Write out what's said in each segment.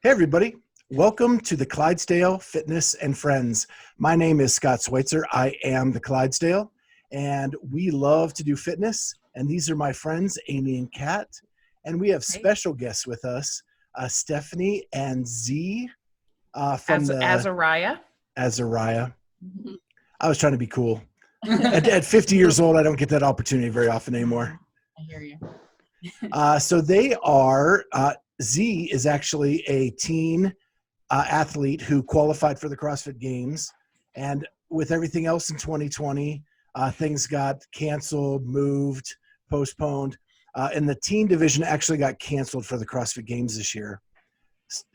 Hey, everybody. Welcome to the Clydesdale Fitness and Friends. My name is Scott Switzer. I am the Clydesdale, and we love to do fitness. And these are my friends, Amy and Kat. And we have special guests with us, Stephanie and Z from Azariah. Azariah. I was trying to be cool. At 50 years old, I don't get that opportunity very often anymore. I hear you. So they are, Z is actually a teen athlete who qualified for the CrossFit Games. And with everything else in 2020, things got canceled, moved, postponed. And the teen division actually got canceled for the CrossFit Games this year.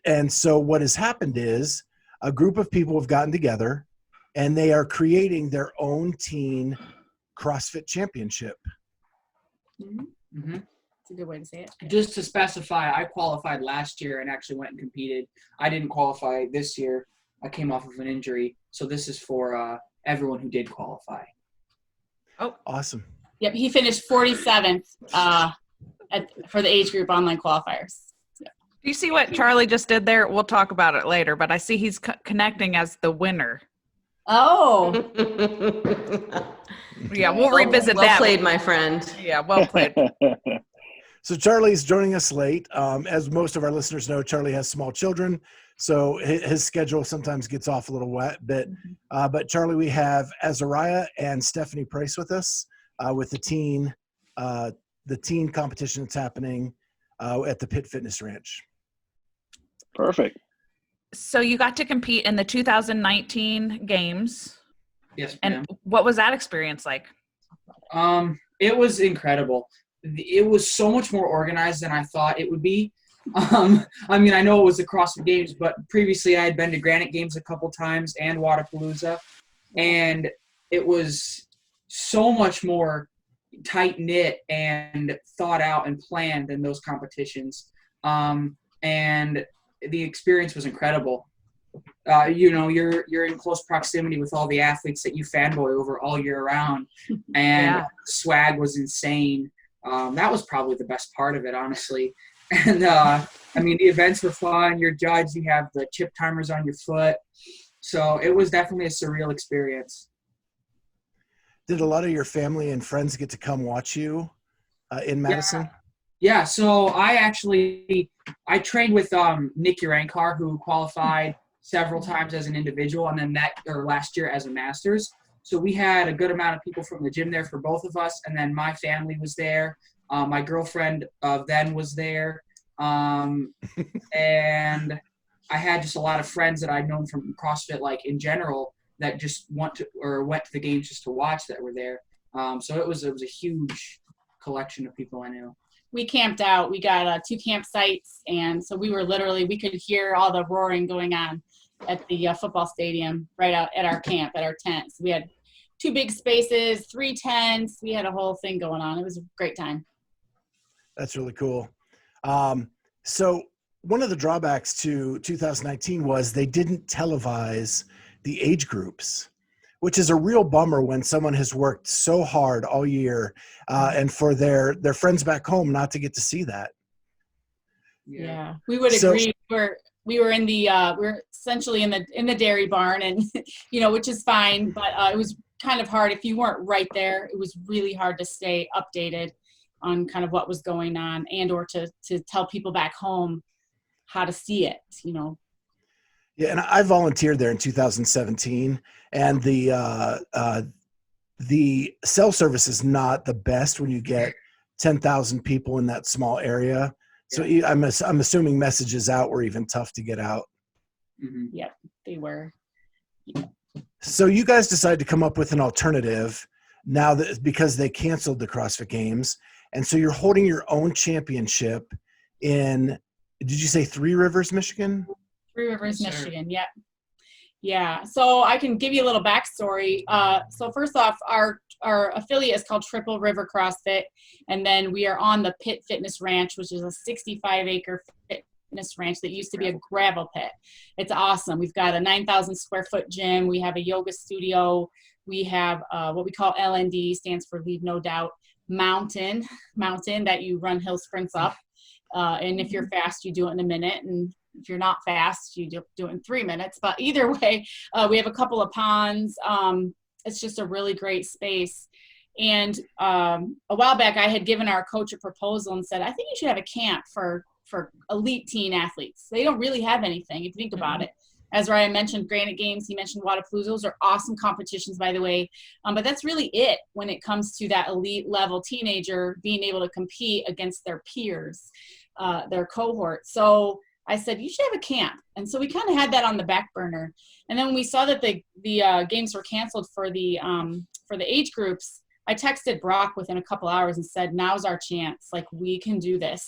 And so what has happened is a group of people have gotten together and they are creating their own teen CrossFit championship. Mm-hmm. That's a good way to say it. Just to specify, I qualified last year and actually went and competed. I didn't qualify this year. I came off of an injury. So this is for everyone who did qualify. Oh, awesome. Yep, he finished 47th for the age group online qualifiers. So. Do you see what Charlie just did there? We'll talk about it later, but I see he's connecting as the winner. Oh. Yeah, we'll revisit that. Well played, my friend. Yeah, well played. So Charlie's joining us late. As most of our listeners know, Charlie has small children, so his schedule sometimes gets off a little bit. But Charlie, we have Azariah and Stephanie Price with us with the teen competition that's happening at the Pitt Fitness Ranch. Perfect. So you got to compete in the 2019 games. Yes, ma'am. And what was that experience like? It was incredible. It was so much more organized than I thought it would be. I mean, I know it was the CrossFit Games, but previously I had been to Granite Games a couple times and Wadapalooza, and it was so much more tight-knit and thought out and planned than those competitions. And the experience was incredible. You're in close proximity with all the athletes that you fanboy over all year round, and swag was insane. That was probably the best part of it, honestly. And I mean, the events were fun. You're judged. You have the chip timers on your foot, so it was definitely a surreal experience. Did a lot of your family and friends get to come watch you in Madison? Yeah. So I trained with Nick Urankar, who qualified several times as an individual, and then last year as a masters. So we had a good amount of people from the gym there for both of us, and then my family was there. My girlfriend then was there, and I had just a lot of friends that I'd known from CrossFit, like in general, that just went to the games just to watch that were there. So it was a huge collection of people I knew. We camped out. We got 2 campsites, and so we could hear all the roaring going on at the football stadium right out at our camp, at our tents. We had 2 big spaces, 3 tents. We had a whole thing going on. It was a great time. That's really cool. So one of the drawbacks to 2019 was they didn't televise the age groups, which is a real bummer when someone has worked so hard all year and for their friends back home not to get to see that. Yeah, we would agree. We were in the we're essentially in the dairy barn, and which is fine, but it was kind of hard if you weren't right there. It was really hard to stay updated on kind of what was going on, and or to tell people back home how to see it. Yeah, and I volunteered there in 2017, and the cell service is not the best when you get 10,000 people in that small area. So I'm assuming messages out were even tough to get out. Mm-hmm. Yep, they were. Yeah. So you guys decided to come up with an alternative now because they canceled the CrossFit Games. And so you're holding your own championship in, did you say Three Rivers, Michigan? Three Rivers, Michigan, yep. Yeah, so I can give you a little backstory. So first off, our affiliate is called Triple River CrossFit, and then we are on the Pitt Fitness Ranch, which is a 65-acre fitness ranch that used to be a gravel pit. It's awesome. We've got a 9,000 square foot gym. We have a yoga studio. We have what we call LND, stands for Leave No Doubt, mountain that you run hill sprints up. And if you're fast, you do it in a minute. And if you're not fast, you do it in 3 minutes. But either way, we have a couple of ponds. It's just a really great space. And a while back, I had given our coach a proposal and said, I think you should have a camp for elite teen athletes. They don't really have anything, if you think about it. Azariah mentioned Granite Games. He mentioned Wadapalooza. Those are awesome competitions, by the way. But that's really it when it comes to that elite level teenager being able to compete against their peers, their cohort. So I said, you should have a camp. And so we kind of had that on the back burner. And then when we saw that the games were canceled for the age groups, I texted Brock within a couple hours and said, now's our chance. Like, we can do this.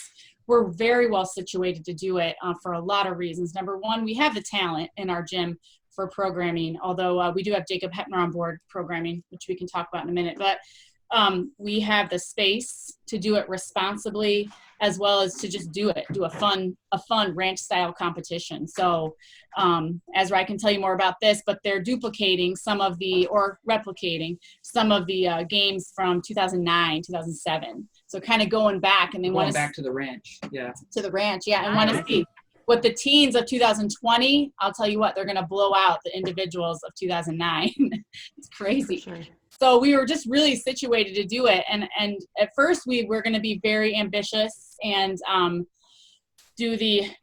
We're very well situated to do it for a lot of reasons. Number one, we have the talent in our gym for programming, although we do have Jacob Heppner on board programming, which we can talk about in a minute. But we have the space to do it responsibly, as well as to just do a fun ranch style competition. So Azariah can tell you more about this, but they're replicating some of the games from 2009, 2007. So kind of going back, and they want back to the ranch. Yeah. To the ranch. Yeah. And want to see what the teens of 2020, I'll tell you what, they're going to blow out the individuals of 2009. It's crazy. Sure. So we were just really situated to do it. And at first we were going to be very ambitious and do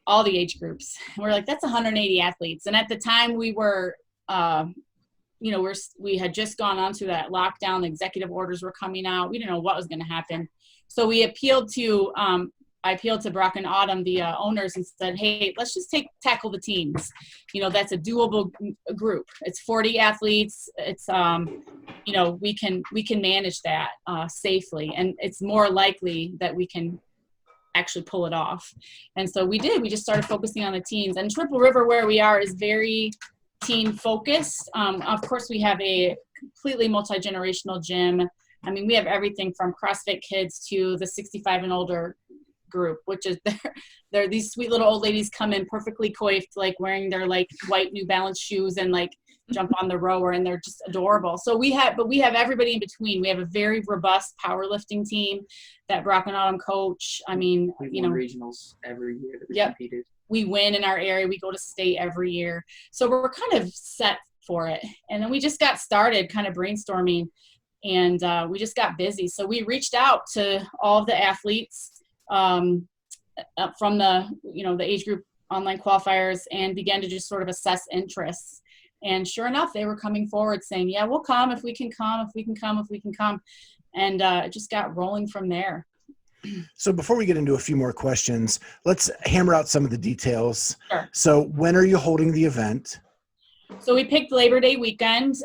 all the age groups. And we're like, that's 180 athletes. And at the time we were, we had just gone on to that lockdown. The executive orders were coming out. We didn't know what was going to happen. So we appealed to, I appealed to Brock and Autumn, the owners, and said, hey, let's just tackle the teams. That's a doable group. It's 40 athletes. It's, we can manage that safely. And it's more likely that we can actually pull it off. And so we did. We just started focusing on the teens. And Triple River, where we are, is very teen focused. Of course, we have a completely multi-generational gym. I mean, we have everything from CrossFit kids to the 65 and older group, which is they're these sweet little old ladies come in perfectly coiffed, like wearing their like white New Balance shoes and like jump on the rower, and they're just adorable. So we have everybody in between. We have a very robust powerlifting team that Brock and Autumn coach. I mean, we won regionals every year that we competed. We win in our area. We go to state every year. So we're kind of set for it. And then we just got started kind of brainstorming, and we just got busy. So we reached out to all of the athletes from the age group online qualifiers and began to just sort of assess interests. And sure enough, they were coming forward saying, yeah, we'll come if we can come. And it just got rolling from there. So before we get into a few more questions, let's hammer out some of the details. Sure. So when are you holding the event? So we picked Labor Day weekend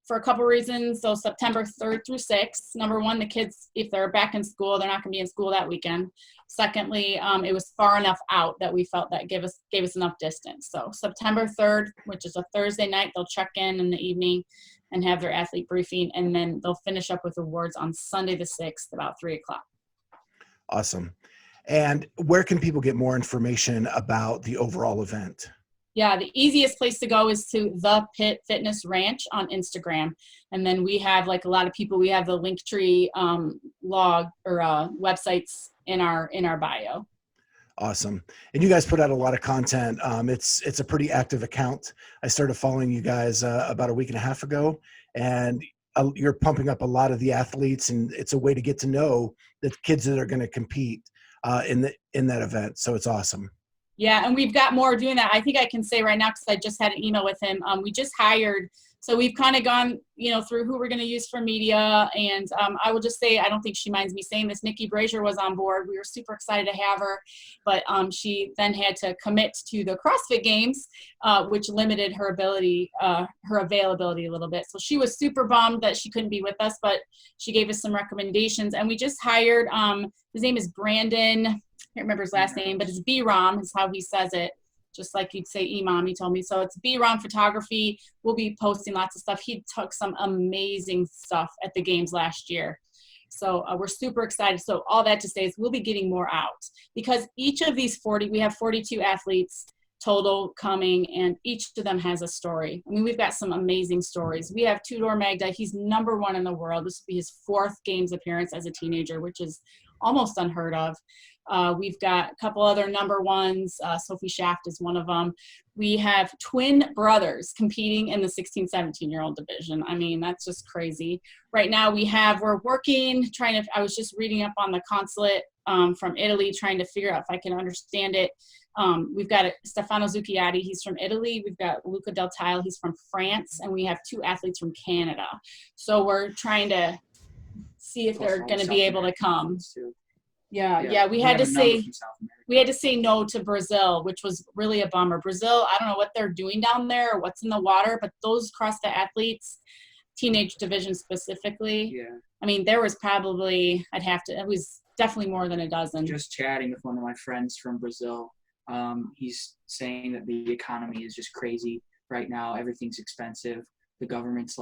for a couple reasons. So September 3rd through 6th. Number one, the kids, if they're back in school, they're not going to be in school that weekend. Secondly, it was far enough out that we felt that gave us enough distance. So September 3rd, which is a Thursday night, they'll check in the evening and have their athlete briefing, and then they'll finish up with awards on Sunday the 6th about 3 o'clock. Awesome. And where can people get more information about the overall event? Yeah, the easiest place to go is to the Pit Fitness Ranch on Instagram. And then we have, like a lot of people, we have the Linktree log or websites in our bio. Awesome. And you guys put out a lot of content. It's a pretty active account. I started following you guys about a week and a half ago, and you're pumping up a lot of the athletes, and it's a way to get to know the kids that are going to compete in that event. So it's awesome. Yeah, and we've got more doing that. I think I can say right now, because I just had an email with him. We just hired, so we've kind of gone, through who we're going to use for media. And I will just say, I don't think she minds me saying this, Nikki Brazier was on board. We were super excited to have her, but she then had to commit to the CrossFit Games, which limited her availability a little bit. So she was super bummed that she couldn't be with us, but she gave us some recommendations. And we just hired, his name is Brandon, I can't remember his last name, but it's B-Rom is how he says it, just like you'd say Imam, he told me. So it's B-Rom Photography. We'll be posting lots of stuff. He took some amazing stuff at the games last year. So we're super excited. So all that to say is we'll be getting more out, because each of these we have 42 athletes total coming, and each of them has a story. I mean, we've got some amazing stories. We have Tudor Magda. He's #1 in the world. This will be his 4th games appearance as a teenager, which is almost unheard of. We've got a couple other number ones. Sophie Shaft is one of them. We have twin brothers competing in the 16, 17-year-old division. I mean, that's just crazy. Right now we're working, I was just reading up on the consulate from Italy, trying to figure out if I can understand it. We've got Stefano Zucchiatti, he's from Italy. We've got Luca Del Tile, he's from France. And we have 2 athletes from Canada. So we're trying to see if they're going to be able to come. Yeah. We had to say no to Brazil, which was really a bummer. Brazil, I don't know what they're doing down there or what's in the water, but those CrossFit athletes, teenage division specifically, I mean, there was probably, it was definitely more than a dozen. Just chatting with one of my friends from Brazil, he's saying that the economy is just crazy right now. Everything's expensive. The government's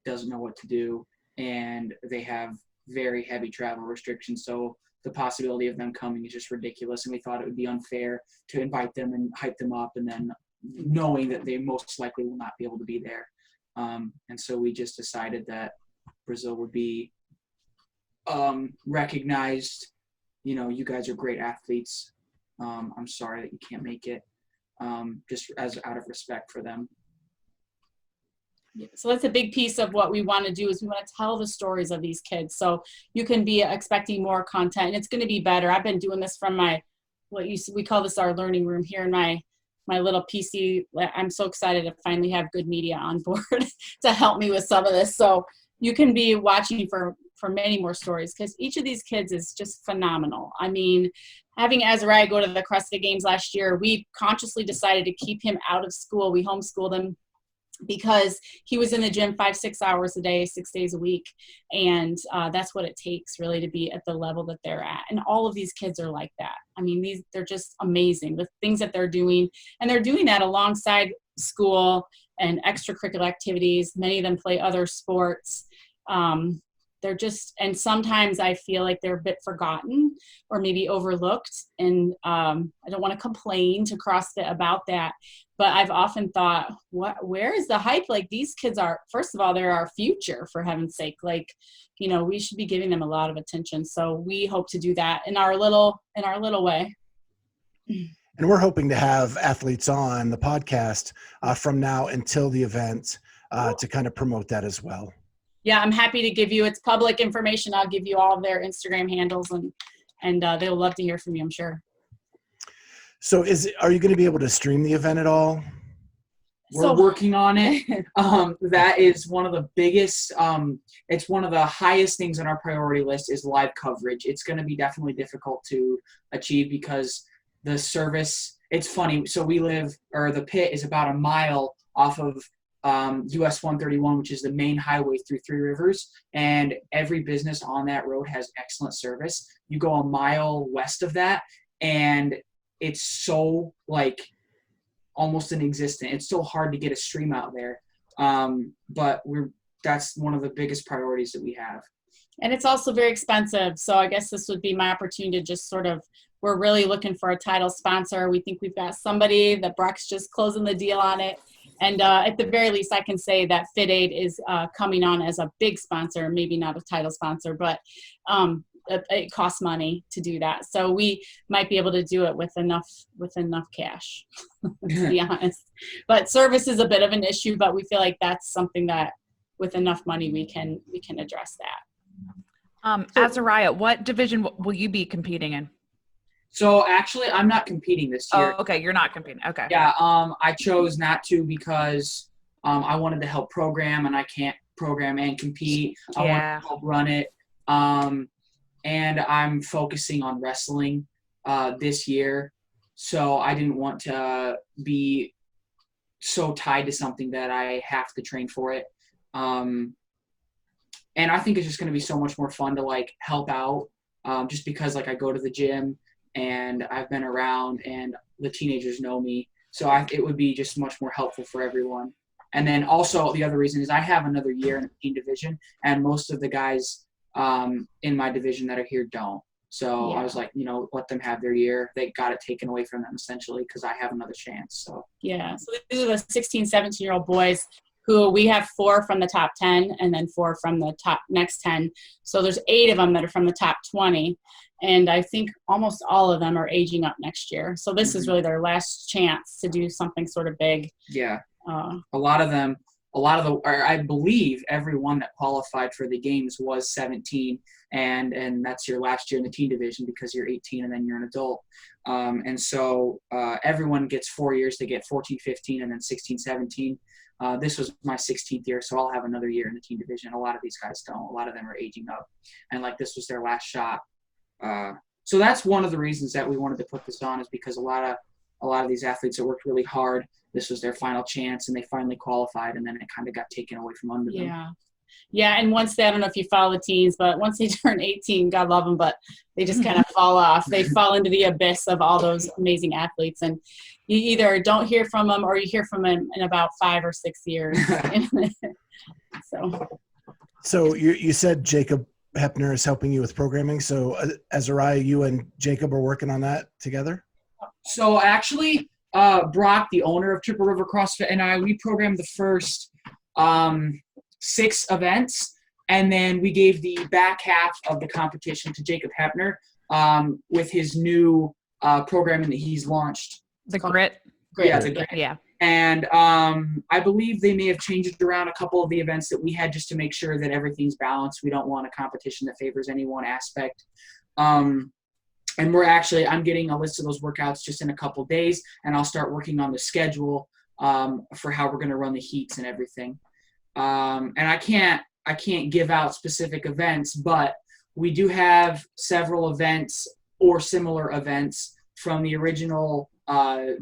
doesn't know what to do, and they have very heavy travel restrictions. So the possibility of them coming is just ridiculous. And we thought it would be unfair to invite them and hype them up, and then knowing that they most likely will not be able to be there. And so we just decided that Brazil would be recognized. You guys are great athletes. I'm sorry that you can't make it, just as out of respect for them. Yeah, so that's a big piece of what we want to do, is we want to tell the stories of these kids. So you can be expecting more content, and it's going to be better. I've been doing this from we call this our learning room here in my little PC. I'm so excited to finally have good media on board to help me with some of this. So you can be watching for many more stories, because each of these kids is just phenomenal. I mean, having Azariah go to the CrossFit Games last year, we consciously decided to keep him out of school. We homeschooled him because he was in the gym 5-6 hours a day, 6 days a week. And that's what it takes really to be at the level that they're at. And all of these kids are like that. I mean, they're just amazing, the things that they're doing. And they're doing that alongside school and extracurricular activities. Many of them play other sports. And sometimes I feel like they're a bit forgotten or maybe overlooked. And I don't want to complain to CrossFit about that, but I've often thought, where is the hype? These kids are, first of all, they're our future, for heaven's sake. We should be giving them a lot of attention. So we hope to do that in our little way. And we're hoping to have athletes on the podcast from now until the event to kind of promote that as well. Yeah, I'm happy to give you, it's public information. I'll give you all of their Instagram handles, and they'll love to hear from you, I'm sure. So are you going to be able to stream the event at all? We're working on it. That is one of the biggest, it's one of the highest things on our priority list is live coverage. It's going to be definitely difficult to achieve because the service, it's funny. So the pit is about a mile off of US 131, which is the main highway through Three Rivers, and every business on that road has excellent service. You go a mile west of that, and it's so almost inexistent. It's so hard to get a stream out there, but that's one of the biggest priorities that we have. And it's also very expensive. So I guess this would be my opportunity to just we're really looking for a title sponsor. We think we've got somebody that Brock's just closing the deal on it. And at the very least, I can say that FitAid is coming on as a big sponsor, maybe not a title sponsor, but it costs money to do that. So we might be able to do it with enough cash, to be honest. But service is a bit of an issue, but we feel like that's something that with enough money we can address that. Azariah, what division will you be competing in? So actually, I'm not competing this year. Oh, okay. You're not competing. Okay. Yeah. I chose not to because I wanted to help program, and I can't program and compete. I want to help run it. And I'm focusing on wrestling this year. So I didn't want to be so tied to something that I have to train for it. And I think it's just going to be so much more fun to help out just because I go to the gym and I've been around and the teenagers know me. So it would be just much more helpful for everyone. And then also the other reason is I have another year in the teen division, and most of the guys in my division that are here don't. So I was let them have their year. They got it taken away from them essentially because I have another chance. So yeah. So these are the 16, 17-year-old boys who we have 4 from the top 10 and then 4 from the top next 10. So there's 8 of them that are from the top 20. And I think almost all of them are aging up next year. So this is really their last chance to do something sort of big. Yeah. A lot of I believe everyone that qualified for the games was 17, and that's your last year in the teen division because you're 18 and then you're an adult. And so everyone gets 4 years. They get 14, 15, and then 16, 17. This was my 16th year, so I'll have another year in the teen division. A lot of these guys don't. A lot of them are aging up, and like this was their last shot. So that's one of the reasons that we wanted to put this on, is because a lot of these athletes that worked really hard, this was their final chance, and they finally qualified, and then it kind of got taken away from under them. Yeah, and once I don't know if you follow the teens, but once they turn 18, God love them, but they just kind of fall off. They fall into the abyss of all those amazing athletes, and you either don't hear from them or you hear from them in about 5 or 6 years. So you said Jacob Hepner is helping you with programming. So Azariah, you and Jacob are working on that together? So actually, Brock, the owner of Triple River CrossFit, and we programmed the first 6 events, and then we gave the back half of the competition to Jacob Hepner with his new programming that he's launched. The grit. Yeah, the grit. Yeah. And I believe they may have changed around a couple of the events that we had just to make sure that everything's balanced. We don't want a competition that favors any one aspect. And I'm getting a list of those workouts just in a couple days, and I'll start working on the schedule for how we're going to run the heats and everything. And I can't give out specific events, but we do have several events or similar events from the original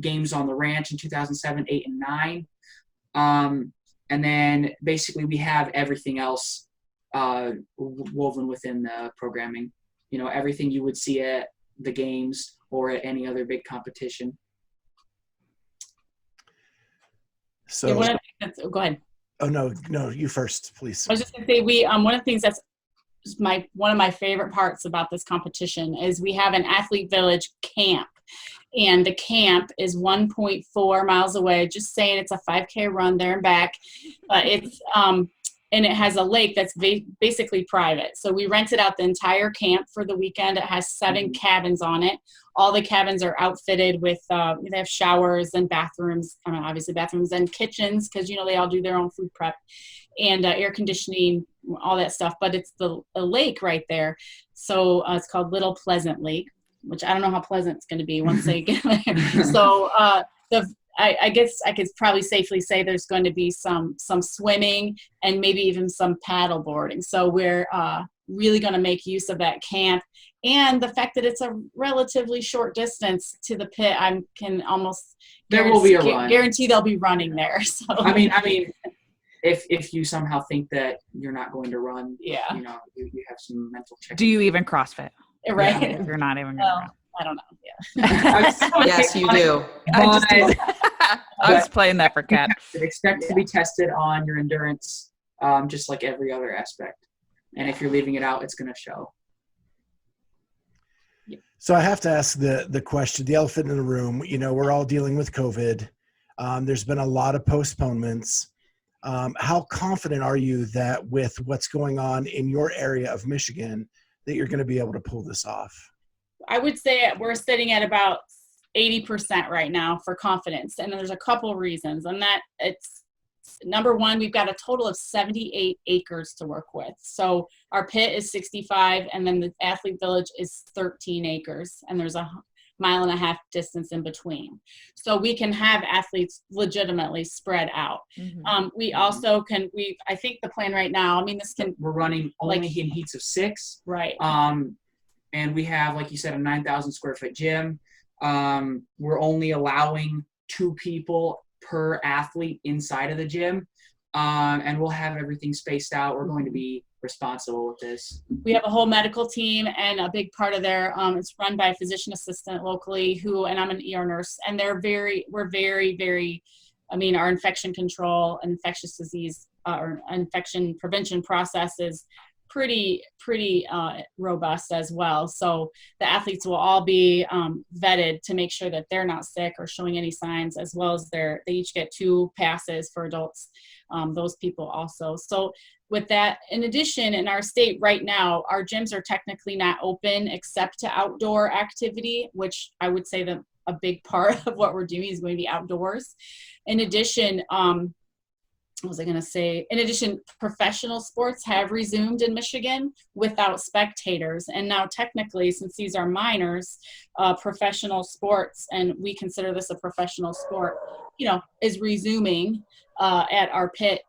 games on the ranch in 2007, 8, and 9. And then basically we have everything else woven within the programming. You know, everything you would see at the games or at any other big competition. So go ahead. Oh, no, you first, please. I was just going to say, one of the things that's one of my favorite parts about this competition is we have an athlete village camp, and the camp is 1.4 miles away. Just saying, it's a 5K run there and back, but it's and it has a lake that's basically private. So we rented out the entire camp for the weekend. It has 7 cabins on it. All the cabins are outfitted with, they have showers and bathrooms, obviously bathrooms and kitchens, because, they all do their own food prep, and air conditioning, all that stuff. But it's the lake right there. So it's called Little Pleasant Lake, which I don't know how pleasant it's going to be once they get there. So I guess I could probably safely say there's going to be some swimming and maybe even some paddle boarding. So we're really going to make use of that camp, and the fact that it's a relatively short distance to the pit. I can almost guarantee they'll be running there. So I mean, if you somehow think that you're not going to run, you have some mental check. Do you even CrossFit? Right. Yeah, if you're not even going to run. I don't know. Yeah. Yes, you do. I was playing that for Kat. Expect to be tested on your endurance, just like every other aspect. And if you're leaving it out, it's going to show. So I have to ask the question, the elephant in the room. We're all dealing with COVID. There's been a lot of postponements. How confident are you that with what's going on in your area of Michigan, that you're going to be able to pull this off? I would say we're sitting at about 80% right now for confidence. And there's a couple reasons. And that it's, number one, we've got a total of 78 acres to work with. So our pit is 65, and then the athlete village is 13 acres. And there's a 1.5 mile distance in between. So we can have athletes legitimately spread out. Mm-hmm. We also I think the plan right now, we're running only in heats of 6. Right. And we have, like you said, a 9,000 square foot gym. We're only allowing 2 people per athlete inside of the gym. And we'll have everything spaced out. We're going to be responsible with this. We have a whole medical team, and a big part of their, it's run by a physician assistant locally and I'm an ER nurse, and we're very, very, our infection control and infectious disease or infection prevention process is pretty robust as well. So the athletes will all be vetted to make sure that they're not sick or showing any signs, as well as they each get 2 passes for adults, those people also. So with that, in addition, in our state right now, our gyms are technically not open except to outdoor activity, which I would say that a big part of what we're doing is going to be outdoors. In addition, what was I going to say? In addition, professional sports have resumed in Michigan without spectators. And now technically, since these are minors, professional sports, and we consider this a professional sport, is resuming at our pit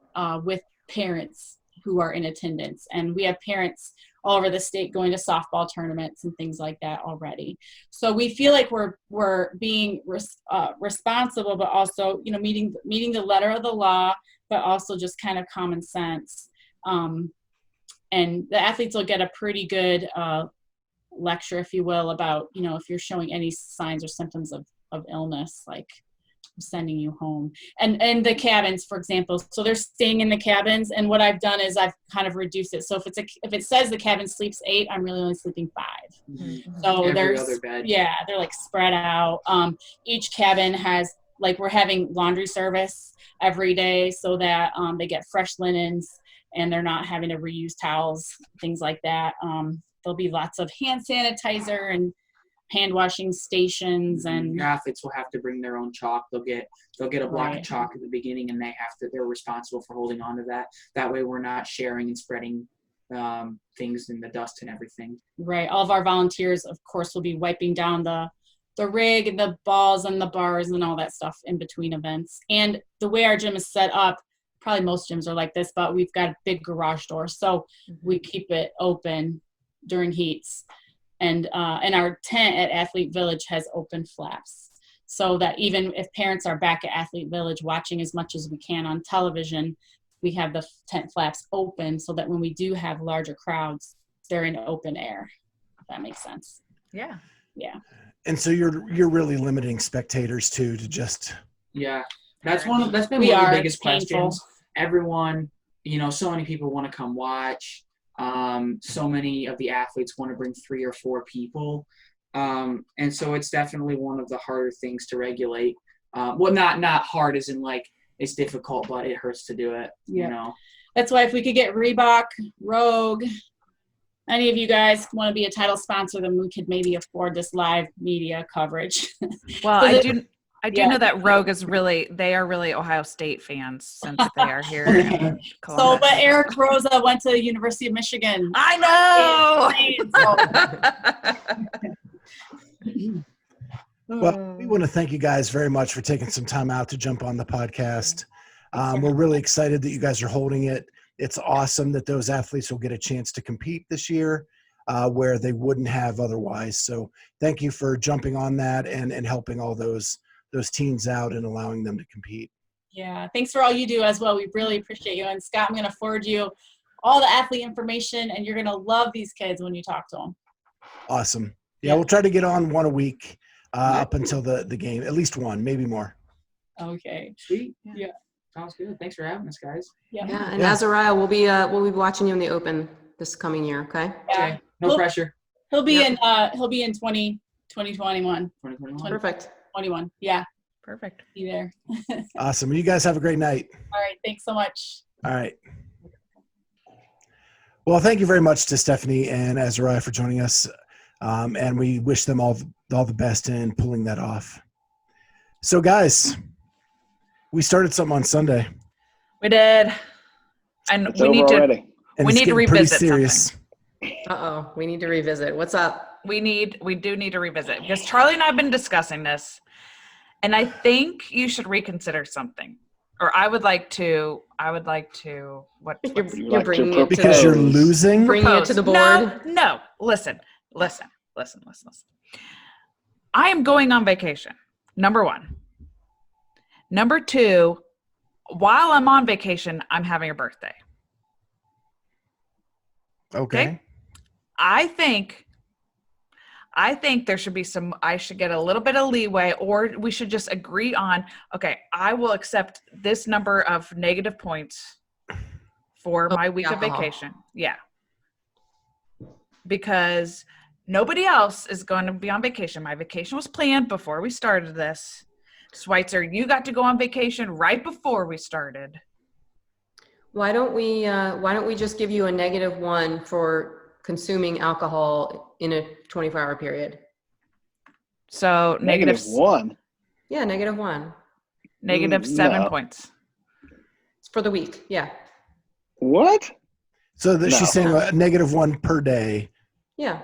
with parents who are in attendance. And we have parents all over the state going to softball tournaments and things like that already. So we feel like we're being responsible, but also, meeting the letter of the law, but also just kind of common sense. And the athletes will get a pretty good lecture, if you will, about, if you're showing any signs or symptoms of illness, like sending you home. And the cabins, for example, so they're staying in the cabins, and what I've done is I've kind of reduced it. So if it says the cabin sleeps 8, I'm really only sleeping 5. Mm-hmm. So Every other bed. they're like spread out. Each cabin has, like, we're having laundry service every day so that they get fresh linens and they're not having to reuse towels, things like that. There'll be lots of hand sanitizer and hand washing stations, and Your athletes will have to bring their own chalk. They'll get a block of chalk at the beginning, and they're responsible for holding on to that. That way we're not sharing and spreading things in the dust and everything. right. All of our volunteers, of course, will be wiping down the rig and the balls and the bars and all that stuff in between events. And the way our gym is set up, probably most gyms are like this, but we've got a big garage door, so we keep it open during heats. And our tent at Athlete Village has open flaps, so that even if parents are back at Athlete Village watching as much as we can on television, we have the tent flaps open so that when we do have larger crowds, they're in open air, if that makes sense. Yeah. Yeah. And so you're really limiting spectators too, to just. Yeah, that's been one of the biggest questions. Everyone, so many people want to come watch. So many of the athletes want to bring 3 or 4 people. And so it's definitely one of the harder things to regulate. Well, not hard as in like it's difficult, but it hurts to do it. That's why if we could get Reebok, Rogue, any of you guys want to be a title sponsor, then we could maybe afford this live media coverage. Well, I do know that Rogue they are really Ohio State fans since they are here in Columbus. But Eric Rosa went to the University of Michigan. I know. Well, we want to thank you guys very much for taking some time out to jump on the podcast. We're really excited that you guys are holding it. It's awesome that those athletes will get a chance to compete this year where they wouldn't have otherwise. So thank you for jumping on that and helping all those teens out and allowing them to compete. Yeah, thanks for all you do as well. We really appreciate you. And Scott, I'm going to forward you all the athlete information, and you're going to love these kids when you talk to them. Awesome. Yeah, we'll try to get on one a week up until the game, at least one, maybe more. Okay. Sweet. Yeah. Sounds good. Thanks for having us, guys. Yeah. And Azariah, we'll be watching you in the Open this coming year. Okay. Yeah. Okay. No pressure. He'll be in 2021. 2021. Perfect. 21. Yeah. Perfect. Be there. Awesome. You guys have a great night. All right. Thanks so much. All right. Well, thank you very much to Stephanie and Azariah for joining us. And we wish them all the best in pulling that off. So, guys, we started something on Sunday. We did. And It's we over need to already. And We it's need to getting pretty revisit serious. something. Uh-oh. We need to revisit. What's up? we do need to revisit, because Charlie and I have been discussing this, and I think you should reconsider something. Or I would like to You're bringing it to Because the, you're losing. bringing it to the board. No. Listen. I am going on vacation. Number 1. Number 2, while I'm on vacation, I'm having a birthday. Okay. I think there should be I should get a little bit of leeway, or we should just agree on, okay, I will accept this number of negative points for my week of alcohol. vacation. Yeah. because nobody else is going to be on vacation. My vacation was planned before we started this. Switzer, you got to go on vacation right before we started. Why don't we just give you a -1 for consuming alcohol in a 24-hour period? So -1. Yeah, -1. -7 No. points. It's for the week. Yeah. What? So that No. she's saying a -1 per day. Yeah.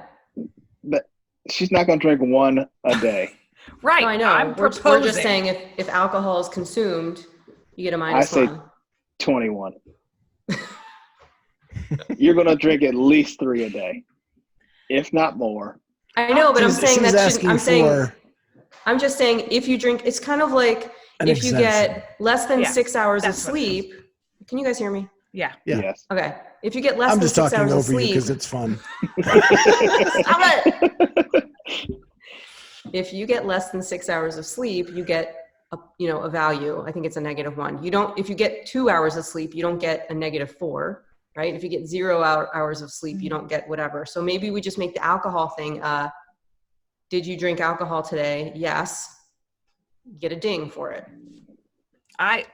But she's not going to drink one a day. Right. No, I know. I'm We're proposing. just saying if alcohol is consumed, you get a I say- -1. 21. You're going to drink at least 3 a day, if not more. I know, but I'm saying she's that asking I'm just saying if you drink, it's kind of like an if you exemption. get less than Yeah, 6 hours of that's what it is. sleep. Can you guys hear me? Yeah. Yeah. Yes. Okay. If you get less I'm than just 6 talking hours of over you sleep, because it's fun. Stop it. If you get less than 6 hours of sleep, you get a value. I think it's a -1. You don't. If you get 2 hours of sleep, you don't get a -4, right? If you get 0 hours of sleep, you don't get whatever. So maybe we just make the alcohol thing. Did you drink alcohol today? Yes. You get a ding for it. I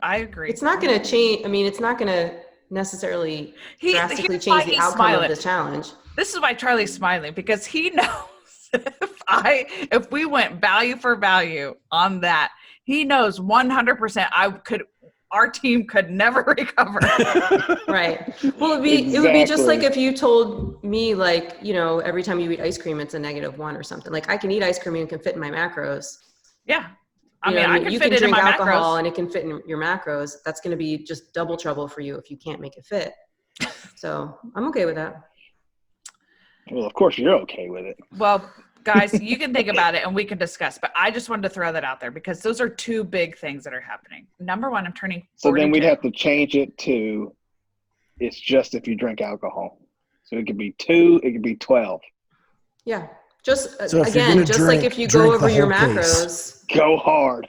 agree. It's not going to change. I mean, it's not going to necessarily drastically here's why change the he's outcome smiling. of the challenge. This is why Charlie's smiling, because he knows if we went value for value on that, he knows 100% our team could never recover. Right. Well, it would be just like if you told me, like, every time you eat ice cream, it's a -1 or something. Like, I can eat ice cream and it can fit in my macros. Yeah. I mean, can you fit can it in drink my alcohol macros. and it can fit in your macros. That's going to be just double trouble for you if you can't make it fit. So I'm okay with that. Well, of course you're okay with it. Well, guys, you can think about it and we can discuss, but I just wanted to throw that out there because those are two big things that are happening. Number one, I'm turning 42. So then we'd have to change it to it's just if you drink alcohol. So it could be 2, it could be 12. Yeah. Just So if you're again, gonna just drink, like if you drink go over the your whole case. macros. Go hard.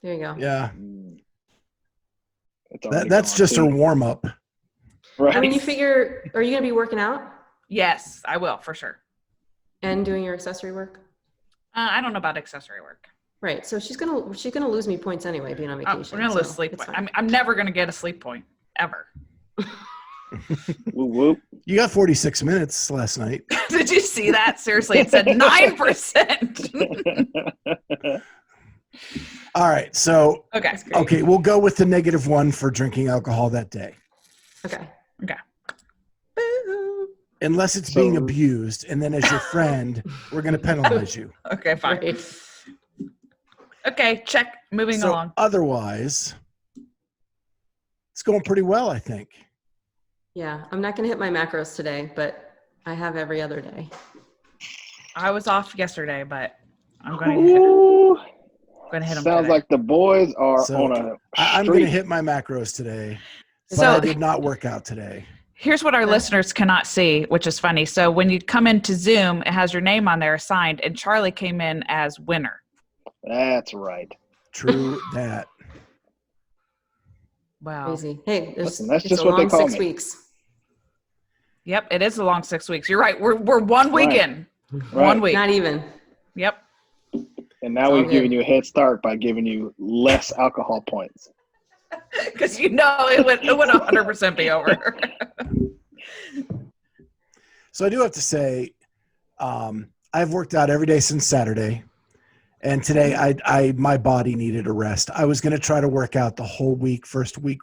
There you go. Yeah. It's already That's gone, just too. her warm up. Right. I mean, you figure, are you going to be working out Yes, I will for sure. and doing your accessory work? I don't know about accessory work. Right. So she's gonna lose me points anyway, being on Oh, vacation. we're gonna lose so sleep it's point. fine. I'm never gonna get a sleep point ever. Whoop, whoop. You got 46 minutes last night. Did you see that? Seriously, it said 9%. All right. So, Okay. okay, we'll go with the -1 for drinking alcohol that day. Okay. Unless it's So- being abused. And then as your friend, we're going to penalize you. Okay, fine. Right. Okay, check. Moving So along. otherwise, it's going pretty well, I think. Yeah. I'm not gonna hit my macros today, but I have every other day. I was off yesterday, but I'm going to hit, Ooh, hit them sounds today. like the boys are So, on a I'm going to streak. hit my macros today. But So- I did not work out today. Here's what our listeners cannot see, which is funny. So when you come into Zoom, it has your name on there assigned, and Charlie came in as winner. That's right. True that. Wow. Crazy. Hey, Listen, that's it's just a what they long call 6 me. weeks. Yep, it is a long 6 weeks. You're right. We're 1 week Right. in. Right. 1 week. Not even. Yep. And now It's all we've given good. you a head start by giving you less alcohol points. Because it would 100% be over. So I do have to say, I've worked out every day since Saturday. And today my body needed a rest. I was going to try to work out the whole week, first week.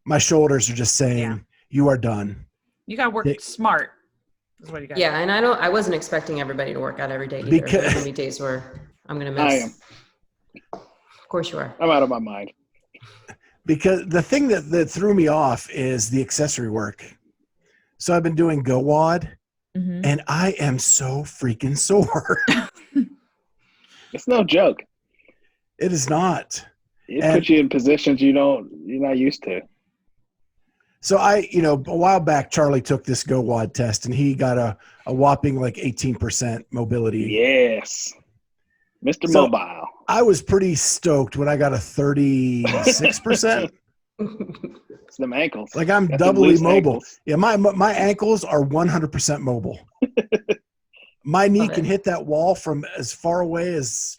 My shoulders are just saying, you are done. You got to work smart. Is what you got. Yeah, and I wasn't expecting everybody to work out every day either. Because- There's gonna be days where I'm gonna miss. I am. Of course you are. I'm out of my mind. Because the thing that threw me off is the accessory work. So I've been doing go wad, Mhm. and I am so freaking sore. It's no joke. It is not. It And- puts you in positions you're not used to. So a while back, Charlie took this go wad test, and he got a whopping like 18% mobility. Yes. Mr. So- Mobile. I was pretty stoked when I got a 36%. them ankles. Like I'm Got them doubly loose mobile. ankles. Yeah, my ankles are 100% mobile. My knee Love can it. hit that wall from as far away as.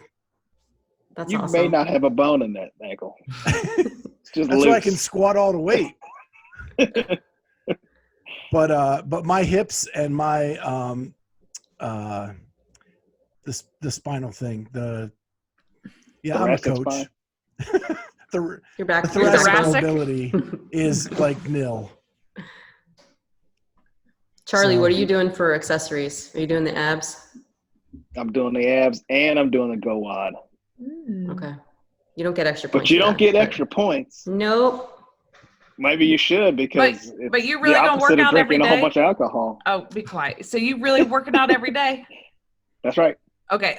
That's You awesome. may not have a bone in that ankle. It's just That's loose. why I can squat all the weight. But my hips and my the spinal thing, I'm a Thoracic coach. spine? The You're back. the You're back thoracic Thoracic? mobility is like nil. Charlie, So- what are you doing for accessories? Are you doing the abs? I'm doing the abs and I'm doing the go wad. Okay. You don't get extra points. But you for don't that, get but- extra points. Nope. Maybe you should because it's but you really the gonna work opposite of out every drinking a whole day? bunch of alcohol. Oh, be quiet. So you really working out every day? That's right. Okay,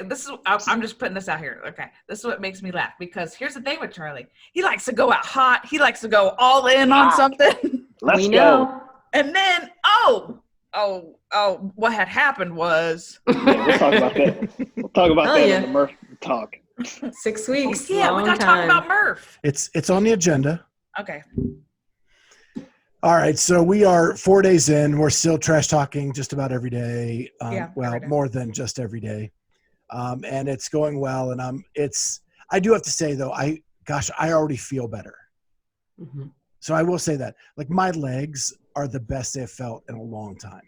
I'm just putting this out here. Okay, this is what makes me laugh because here's the thing with Charlie. He likes to go out hot. He likes to go all in on something. Let's we go. know. And then, what had happened was. Yeah, we'll talk about that. We'll talk about Oh, that yeah. in the Murph talk. 6 weeks. Yeah, we long got to time. talk about Murph. It's on the agenda. Okay. All right, so we are 4 days in. We're still trash talking just about every day. Well, every day. more than just every day, and it's going well. And I do have to say though, I already feel better. Mhm. So I will say that, like, my legs are the best they've felt in a long time.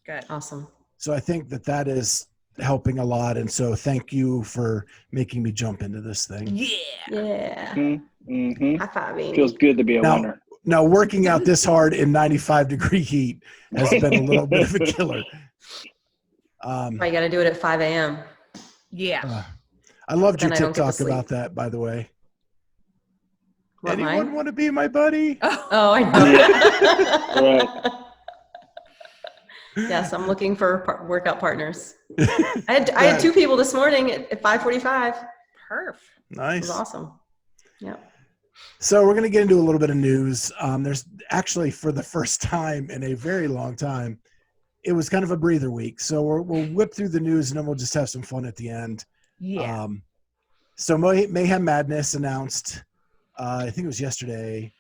Good. Awesome. So I think that is helping a lot. And so thank you for making me jump into this thing. Yeah. Yeah. Mm-hmm. High fiving. Feels good to be a Now- winner. Now, working out this hard in 95-degree heat has been a little bit of a killer. I got to do it at 5 a.m. Yeah. I loved your Then I don't get to TikTok sleep. about that, by the way. What, Anyone mine? want to be my buddy? Oh, I know. Yes, I'm looking for workout partners. I had 2 people this morning at 5:45. Perf. It Nice. was awesome. Yep. So we're going to get into a little bit of news. There's actually, for the first time in a very long time, it was kind of a breather week. So we'll whip through the news and then we'll just have some fun at the end. Yeah. So Mayhem Madness announced, I think it was yesterday,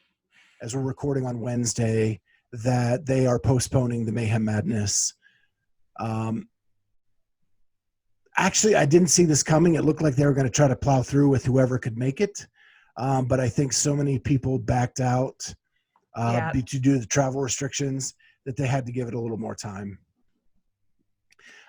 as we're recording on Wednesday, that they are postponing the Mayhem Madness. Actually, I didn't see this coming. It looked like they were going to try to plow through with whoever could make it. But I think so many people backed out to do the travel restrictions that they had to give it a little more time.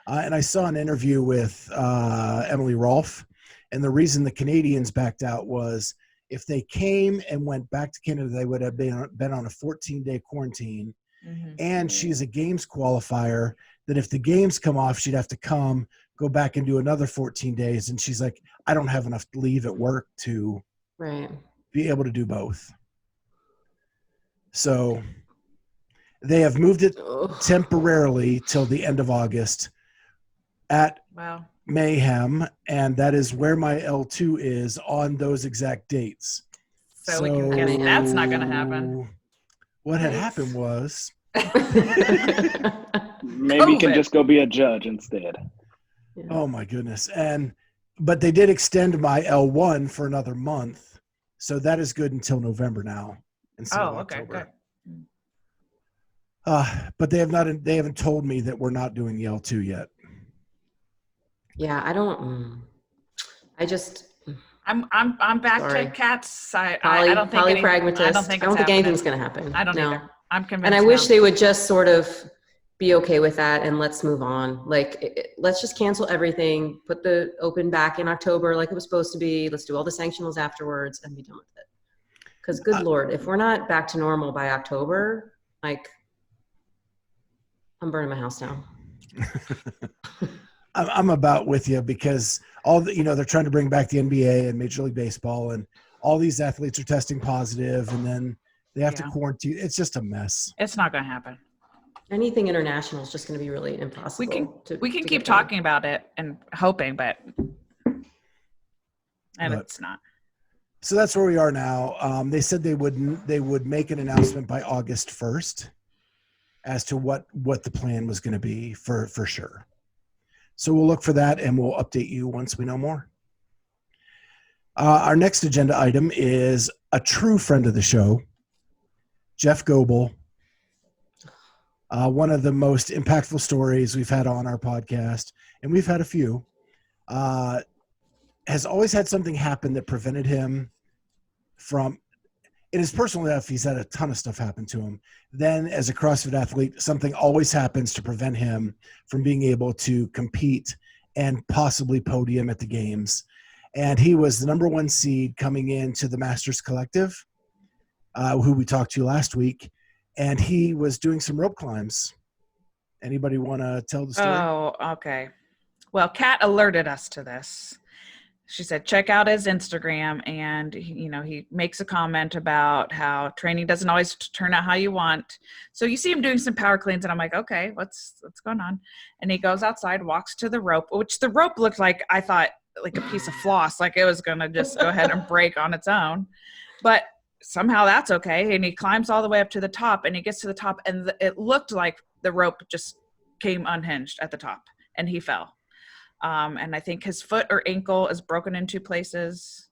And I saw an interview with Emily Rolfe, and the reason the Canadians backed out was if they came and went back to Canada, they would have been on a 14-day quarantine. Mhm. And she's a games qualifier that if the games come off, she'd have to go back and do another 14 days. And she's like, I don't have enough leave at work to Right. be able to do both. So they have moved it Ugh. temporarily till the end of August at Wow. Mayhem, and that is where my L2 is on those exact dates. So we can guess that's not going to happen. What had Nice. happened was Maybe you can COVID. just go be a judge instead. oh my goodness. But they did extend my L1 for another month. So that is good until November now instead of Okay. October. Good. But they haven't told me that we're not doing the L2 yet. Yeah, I don't. I just I'm back Sorry. to Kat's side. I don't think polypragmatist. I don't think it's happening. anything's going to happen. I don't No. either. I'm convinced. And I wish now. they would just sort of be okay with that and let's move on. Like, let's just cancel everything, put the open back in October like it was supposed to be. Let's do all the sanctionals afterwards and be done with it. Because good Lord, if we're not back to normal by October, like, I'm burning my house down. I'm about with you because they're trying to bring back the NBA and Major League Baseball, and all these athletes are testing positive, and then they have to quarantine. It's just a mess. It's not going to happen. Anything international is just going to be really impossible. We can to keep get done. talking about it and hoping, but it's not. So that's where we are now. They said they would make an announcement by August 1st as to what the plan was going to be for sure. So we'll look for that and we'll update you once we know more. Our next agenda item is a true friend of the show, Jeff Goebel. One of the most impactful stories we've had on our podcast, and we've had a few, has always had something happen that prevented him from, in his personal life, he's had a ton of stuff happen to him. Then as a CrossFit athlete, something always happens to prevent him from being able to compete and possibly podium at the games. And he was the number 1 seed coming into the Masters Collective, who we talked to last week. And he was doing some rope climbs. Anybody want to tell the story? Oh, okay. Well, Kat alerted us to this. She said, check out his Instagram. And, he makes a comment about how training doesn't always turn out how you want. So you see him doing some power cleans. And I'm like, okay, what's going on? And he goes outside, walks to the rope, which the rope looked like, I thought, like a piece of floss, like it was going to just go ahead and break on its own. But somehow that's okay. And he climbs all the way up to the top, and he gets to the top, and it looked like the rope just came unhinged at the top, and he fell. And I think his foot or ankle is broken in 2 places.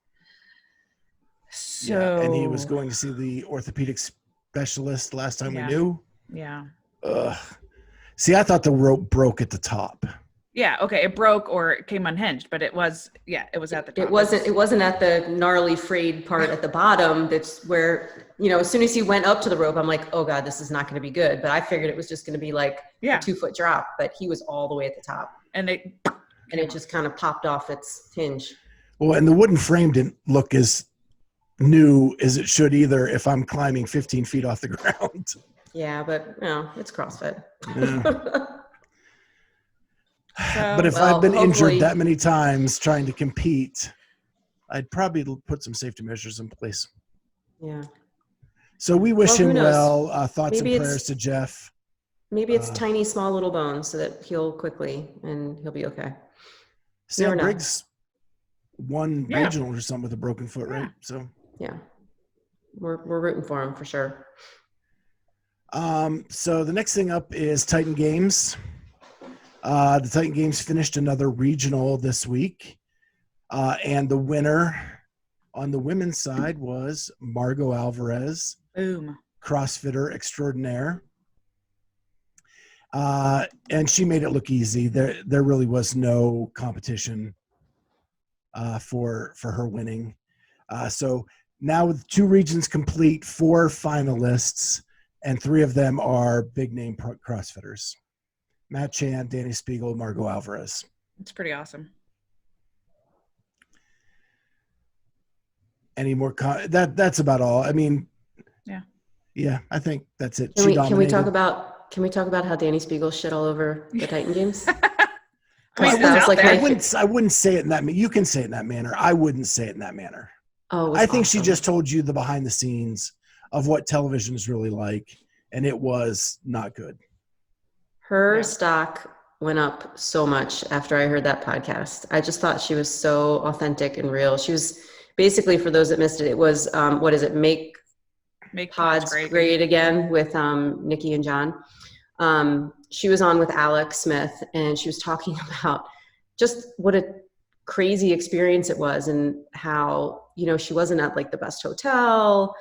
So, yeah, and he was going to see the orthopedic specialist last time we knew. Yeah. Ugh. See, I thought the rope broke at the top. Yeah. Okay. It broke or it came unhinged, but it was at the top. It wasn't at the gnarly frayed part at the bottom. That's where, as soon as he went up to the rope, I'm like, oh God, this is not going to be good. But I figured it was just going to be like a 2-foot drop, but he was all the way at the top. And it just kind of popped off its hinge. Well, and the wooden frame didn't look as new as it should either if I'm climbing 15 feet off the ground. Yeah, but it's CrossFit. Yeah. But if I've been injured that many times trying to compete, I'd probably put some safety measures in place. Yeah. So we wish him well. Thoughts Maybe and prayers to Jeff. Maybe it's tiny, small little bones so that heal quickly and he'll be okay. Sam Briggs won regional or something with a broken foot, right? So yeah, we're rooting for him for sure. So the next thing up is Titan Games. The Titan Games finished another regional this week. And the winner on the women's side was Margot Alvarez. Boom. CrossFitter extraordinaire. And she made it look easy. There really was no competition for her winning. So now with 2 regions complete, 4 finalists, and 3 of them are big name CrossFitters. Matt Chan, Dani Speegle, Margot Alvarez. It's pretty awesome. Any more? That's about all. I mean, yeah. I think that's it. Can we talk about how Dani Speegle shit all over the Titan Games? I wouldn't say it in that. You can say it in that manner. I wouldn't say it in that manner. Oh, I think she just told you the behind the scenes of what television is really like, and it was not good. Her stock went up so much after I heard that podcast. I just thought she was so authentic and real. She was basically, for those that missed it, it was, Make Pods Great Again with Nikki and John. She was on with Alex Smith, and she was talking about just what a crazy experience it was and how, she wasn't at like the best hotel.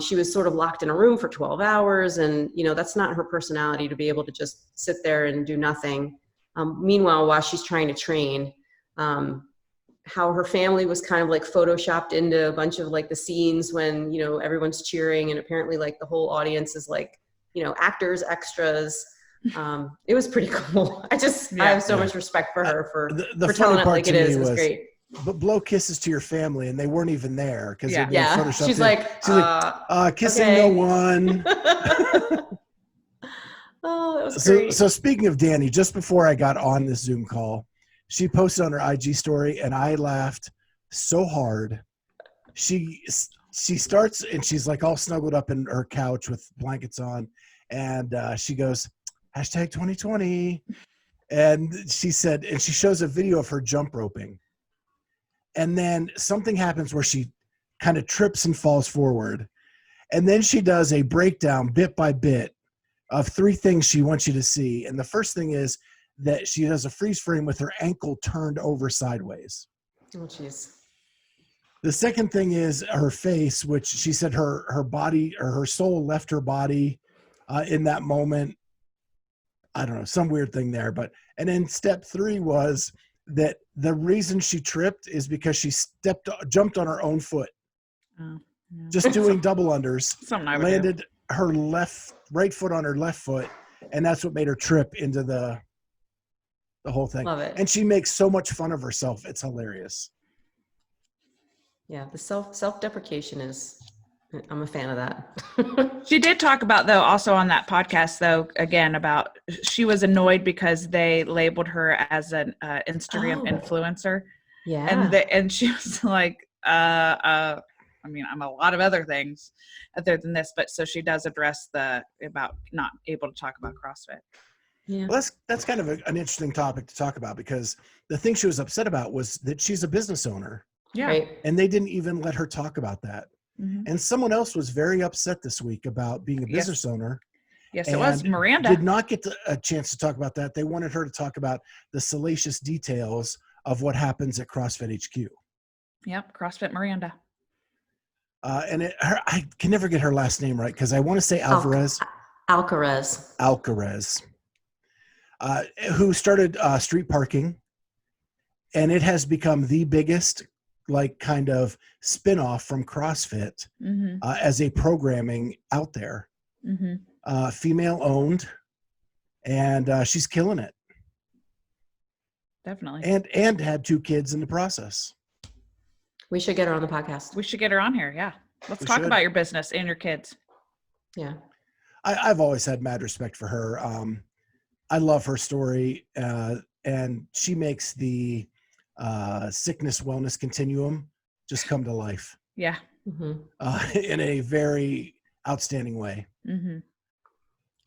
She was sort of locked in a room for 12 hours and, that's not her personality to be able to just sit there and do nothing. Meanwhile, while she's trying to train, how her family was kind of like photoshopped into a bunch of like the scenes when, everyone's cheering and apparently like the whole audience is like, actors, extras. It was pretty cool. I have so much respect for her for telling it like it is. It was great. But blow kisses to your family, and they weren't even there because she's like kissing okay. no one. Oh, that was great. So speaking of Dani, just before I got on this Zoom call, she posted on her IG story, and I laughed so hard. She starts, and she's like all snuggled up in her couch with blankets on, and she goes, #2020, and she said, and she shows a video of her jump roping. And then something happens where she kind of trips and falls forward. And then she does a breakdown bit by bit of 3 things she wants you to see. And the first thing is that she does a freeze frame with her ankle turned over sideways. Oh, jeez. The second thing is her face, which she said her body or her soul left her body in that moment. I don't know, some weird thing there. And then step 3 was that the reason she tripped is because she jumped on her own foot. Oh, yeah. Just doing double unders. Something I would do. Landed her right foot on her left foot, and that's what made her trip into the whole thing. Love it. And she makes so much fun of herself. It's hilarious. Yeah, the self-deprecation is, I'm a fan of that. She did talk about, though, also on that podcast, though, again, about she was annoyed because they labeled her as an Instagram influencer. Yeah. And she was like, I mean, I'm a lot of other things other than this, but so she does address about not able to talk about CrossFit. Yeah. Well, that's kind of an interesting topic to talk about, because the thing she was upset about was that she's a business owner. Yeah. Right. And they didn't even let her talk about that. Mm-hmm. And someone else was very upset this week about being a business owner. Yes, it was and Miranda. Did not get a chance to talk about that. They wanted her to talk about the salacious details of what happens at CrossFit HQ. Yep, CrossFit Miranda. I can never get her last name right because I want to say Alvarez. Alcaraz. Who started street parking, and it has become the biggest kind of spin-off from CrossFit as a programming out there. Mm-hmm. Female owned, and she's killing it. Definitely. And had 2 kids in the process. We should get her on the podcast. We should get her on here. Yeah. Let's talk about your business and your kids. Yeah. I've always had mad respect for her. I love her story. And she makes the sickness wellness continuum just come to life. Yeah. Mm-hmm. In a very outstanding way. Mm-hmm.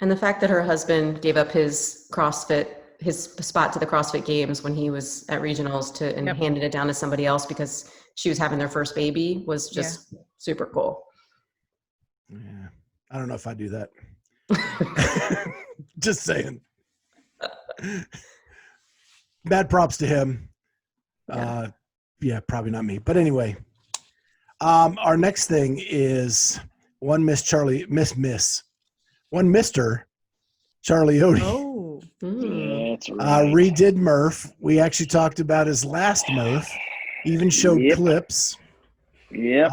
And the fact that her husband gave up his spot to the CrossFit Games when he was at regionals and handed it down to somebody else because she was having their first baby was just super cool. Yeah. I don't know if I do that. Just saying. Bad props to him. Probably not me. But anyway, our next thing is one Mr. Charlie Otey. Oh. That's right. Redid Murph. We actually talked about his last Murph. Even showed clips. Yep.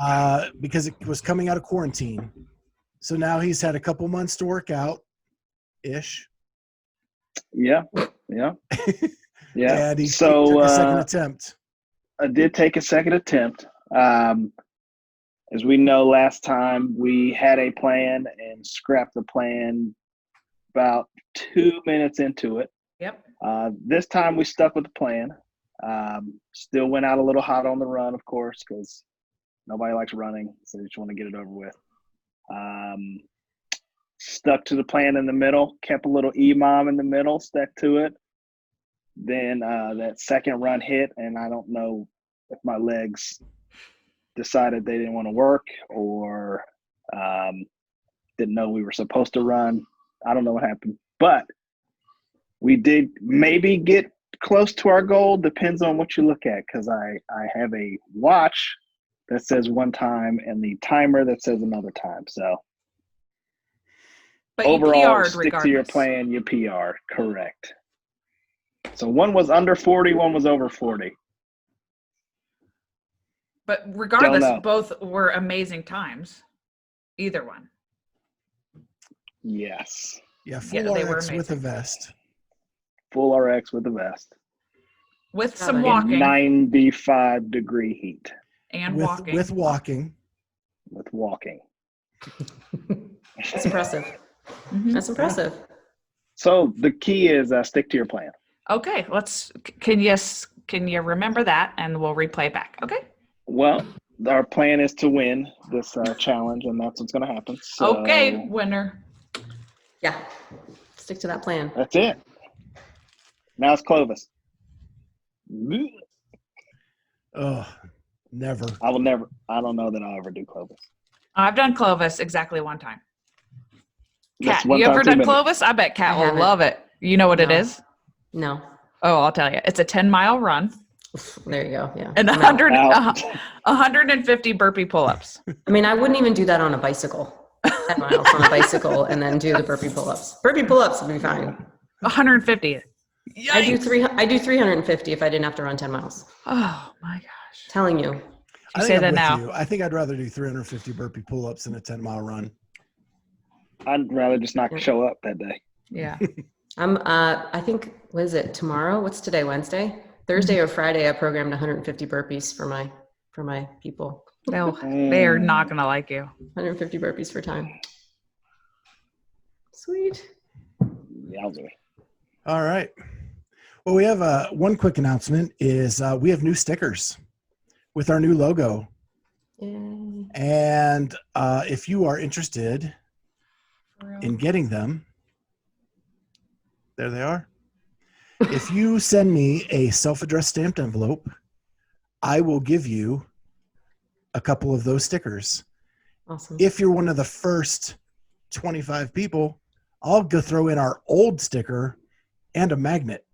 Because it was coming out of quarantine. So now he's had a couple months to work out ish. Yeah. Yeah. And he took a second attempt. I did take a second attempt. As we know, last time we had a plan and scrapped the plan about 2 minutes into it. Yep. This time we stuck with the plan. Still went out a little hot on the run, of course, because nobody likes running, so you just want to get it over with. Stuck to the plan in the middle, kept a little EMOM in the middle, stuck to it. Then that second run hit, and I don't know if my legs decided they didn't want to work or didn't know we were supposed to run. I don't know what happened, but we did maybe get close to our goal. Depends on what you look at, because I have a watch that says one time and the timer that says another time. So but overall, you stick to your plan, you PR. Correct. So one was under 40, one was over 40. But regardless, both were amazing times. Either one. Yes. Yeah, full RX with a vest. Full RX with a vest. With some walking. 95-degree heat. And walking. With walking. With walking. That's impressive. Mm-hmm. That's impressive. So the key is stick to your plan. Okay, can you remember that, and we'll replay back. Okay. Well, our plan is to win this challenge, and that's what's going to happen. So, okay, winner. Yeah, stick to that plan. That's it. Now it's Clovis. Oh, never. I don't know that I'll ever do Clovis. I've done Clovis exactly one time. Kat, one you time, ever 2 done minutes. Clovis? I bet Kat will love it. You know what it is? No. Oh, I'll tell you. It's a 10-mile run. There you go. Yeah. and I'm out. 150 burpee pull-ups. I mean, I wouldn't even do that on a bicycle. 10 miles on a bicycle and then do the burpee pull-ups. Burpee pull-ups would be fine. 150. I do 350 if I didn't have to run 10 miles. Oh my gosh. Telling you. I say think that I'm now. with you. I think I'd rather do 350 burpee pull-ups than a 10-mile run. I'd rather just not show up that day. Yeah. I think, what is it, tomorrow? What's today, Wednesday? Thursday or Friday, I programmed 150 burpees for my people. They are not going to like you. 150 burpees for time. Sweet. Yowzer. All right. Well, we have one quick announcement is we have new stickers with our new logo. Yay. And if you are interested in getting them, there they are. If you send me a self-addressed stamped envelope, I will give you a couple of those stickers. Awesome. If you're one of the first 25 people, I'll go throw in our old sticker and a magnet.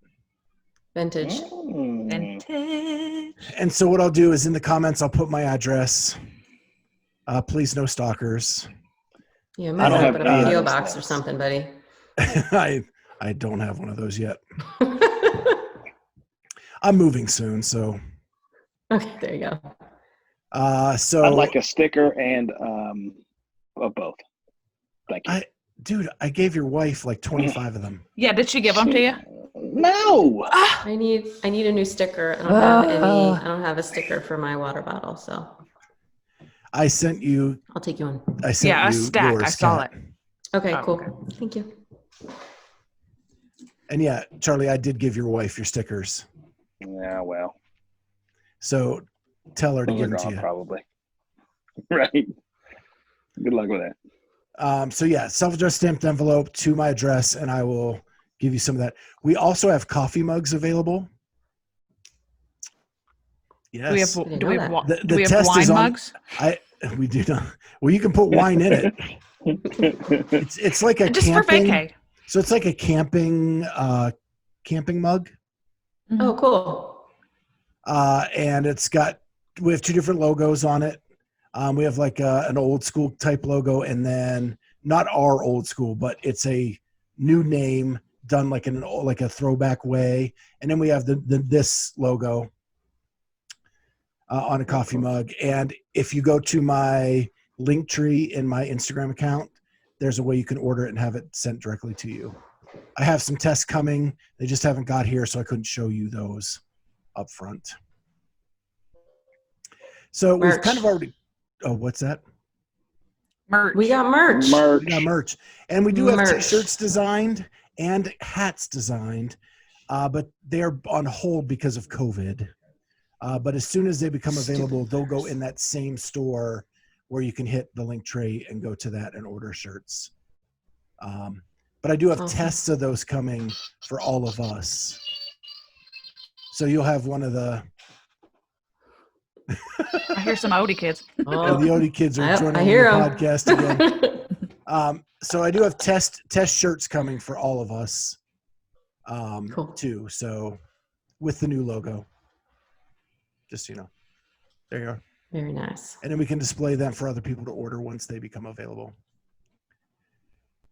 Vintage. Vintage. And so what I'll do is in the comments, I'll put my address. Please no stalkers. Yeah, I might don't open have up a any PO of those box or things. something, buddy. I don't have one of those yet. I'm moving soon, so. Okay, there you go. So I'd like a sticker and of both. Thank you. I gave your wife like 25 of them. Yeah, did she give them to you? No. I need a new sticker. I don't have a sticker for my water bottle, so I sent you. I'll take you on. I sent Yeah, a you stack. yours, I saw Kat. it. Okay, Oh, cool. okay. Thank you. And yeah, Charlie, I did give your wife your stickers. Yeah, well, So tell her to those are give them to gone you. probably. Right. Good luck with that. So yeah, self-addressed stamped envelope to my address, and I will give you some of that. We also have coffee mugs available. Yes. didn't Do know we have, that. The do we have test is wine on- mugs? We do not. Well, you can put wine in it. It's like a Just for camping. vacay. So it's like a camping mug, Oh, cool. and we have two different logos on it. We have like an old school type logo, and then not our old school, but it's a new name done like a throwback way. And then we have this logo on a coffee mug. And if you go to my link tree in my Instagram account, there's a way you can order it and have it sent directly to you. I have some tests coming. They just haven't got here, so I couldn't show you those up front. So we've Merch. kind of already. Oh, what's that? Merch. We got merch. We got merch, and we do have Merch. T-shirts designed and hats designed, but they're on hold because of COVID. But as soon as they become available, they'll go in that same store where you can hit the link tree and go to that and order shirts. But I do have Awesome. tests of those coming for all of us. So you'll have one of the I hear some Otey kids. the Otey kids are I joining hear the 'em. podcast again. So I do have test shirts coming for all of us Cool. too. So with the new logo, just so you know, there you are. Very nice. And then we can display them for other people to order once they become available.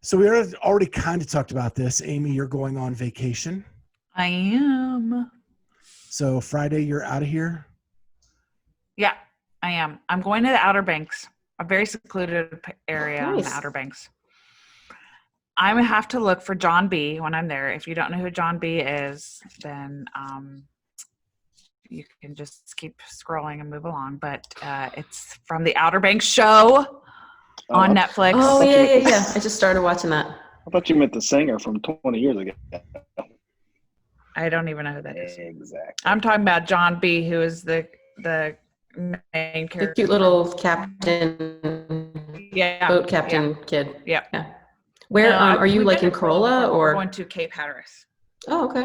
So we already kind of talked about this. Amy, you're going on vacation. I am. So Friday, you're out of here. Yeah, I am. I'm going to the Outer Banks, a very secluded area in the Nice. Outer Banks. I'm going to have to look for John B. when I'm there. If you don't know who John B. is, then you can just keep scrolling and move along. But it's from the Outer Banks show on Netflix. Oh, yeah. I just started watching that. I thought you meant the singer from 20 years ago. I don't even know who that is. Exactly. I'm talking about John B., who is the main The character. cute little captain, Yeah. boat captain kid. Yeah. Where No, are you, we've like been in to Corolla We're or? going to Cape Hatteras. Oh, okay.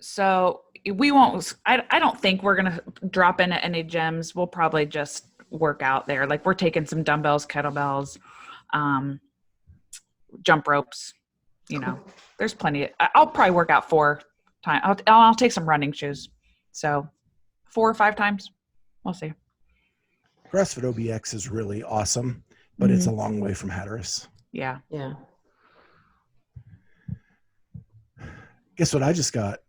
So we won't, I don't think we're going to drop in at any gyms. We'll probably just work out there. Like we're taking some dumbbells, kettlebells, jump ropes, there's plenty. I'll probably work out 4 times. I'll take some running shoes. So 4 or 5 times. We'll see. CrossFit OBX is really awesome, but it's a long way from Hatteras. Yeah. Yeah. Guess what I just got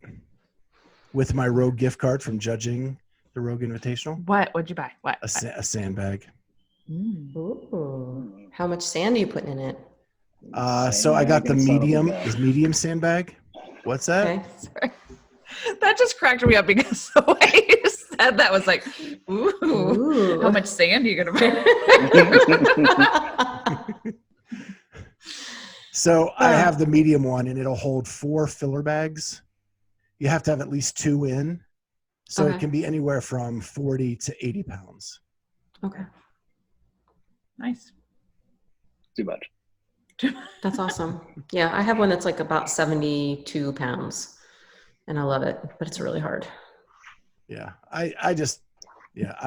with my Rogue gift card from judging the Rogue Invitational? What'd you buy? What? A sandbag. Ooh. How much sand are you putting in it? So I got the Sandbag. medium sandbag. What's that? Okay. Sorry. That just cracked me up because the way you said that was like, ooh, how much sand are you going to buy? So I have the medium one, and it'll hold 4 filler bags. You have to have at least 2 in. So Okay. it can be anywhere from 40 to 80 pounds. Okay. Nice. Too much. That's awesome. Yeah, I have one that's like about 72 pounds, and I love it, but it's really hard. Yeah. I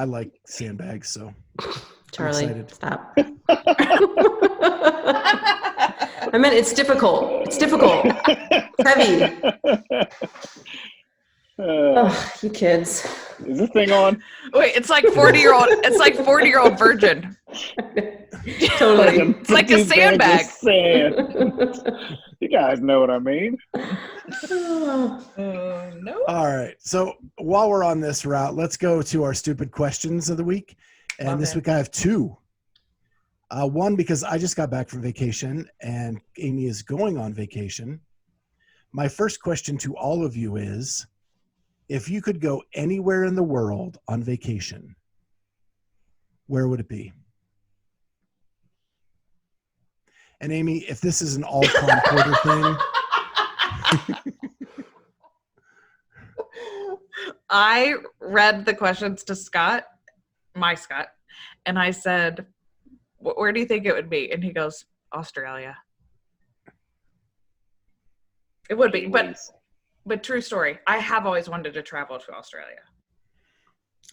like sandbags, so Charlie, excited. stop. I meant it's difficult. It's difficult. It's heavy. Oh, you kids. Is this thing on? Wait, it's like 40-year-old. It's like 40-year-old virgin. Totally. It's like a These bags sandbag. of sand. You guys know what I mean. No. All right. So while we're on this route, let's go to our stupid questions of the week. And Love this it. week I have 2. One, because I just got back from vacation and Amy is going on vacation. My first question to all of you is, if you could go anywhere in the world on vacation, where would it be? And Amy, if this is an all Tom Porter thing, I read the questions to Scott, and I said, where do you think it would be? And he goes, Australia. It would be, but true story. I have always wanted to travel to Australia.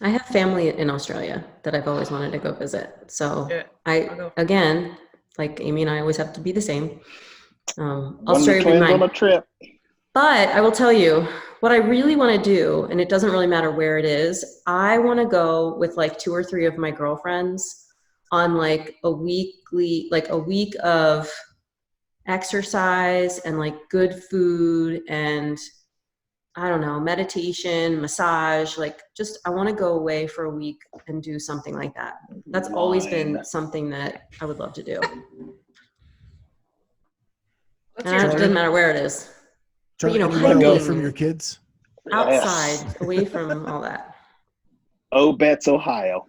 I have family in Australia that I've always wanted to go visit. So Yeah, I, I'll go. again, like Amy and I always have to be the same. One of Australia the would be twins on mine. a trip. But I will tell you what I really want to do, and it doesn't really matter where it is. I want to go with like 2 or 3 of my girlfriends on like a week of exercise and like good food and I don't know, meditation, massage, like just, I want to go away for a week and do something like that. That's always been something that I would love to do. What's And your it doesn't matter where it is. But, you know, anywhere away hiking. from your kids? Outside, away from all that. Obetz, Ohio.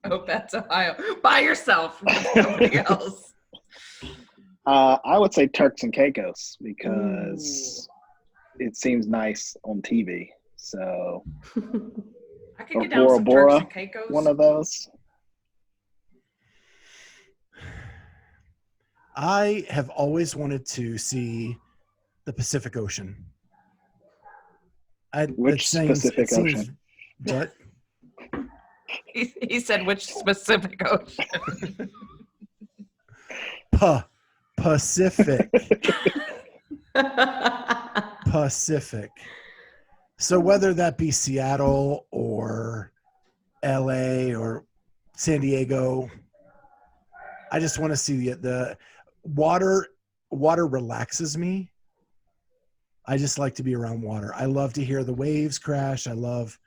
Oh, that's Ohio. By yourself. Nobody else. I would say Turks and Caicos because it seems nice on TV. So I could Or get down with some Bora Turks Bora, and Caicos. one of those. I have always wanted to see the Pacific Ocean. Which Pacific Ocean? What? He said which specific ocean. Pacific. Pacific. So whether that be Seattle or LA or San Diego, I just want to see the water. Water relaxes me. I just like to be around water. I love to hear the waves crash. I love,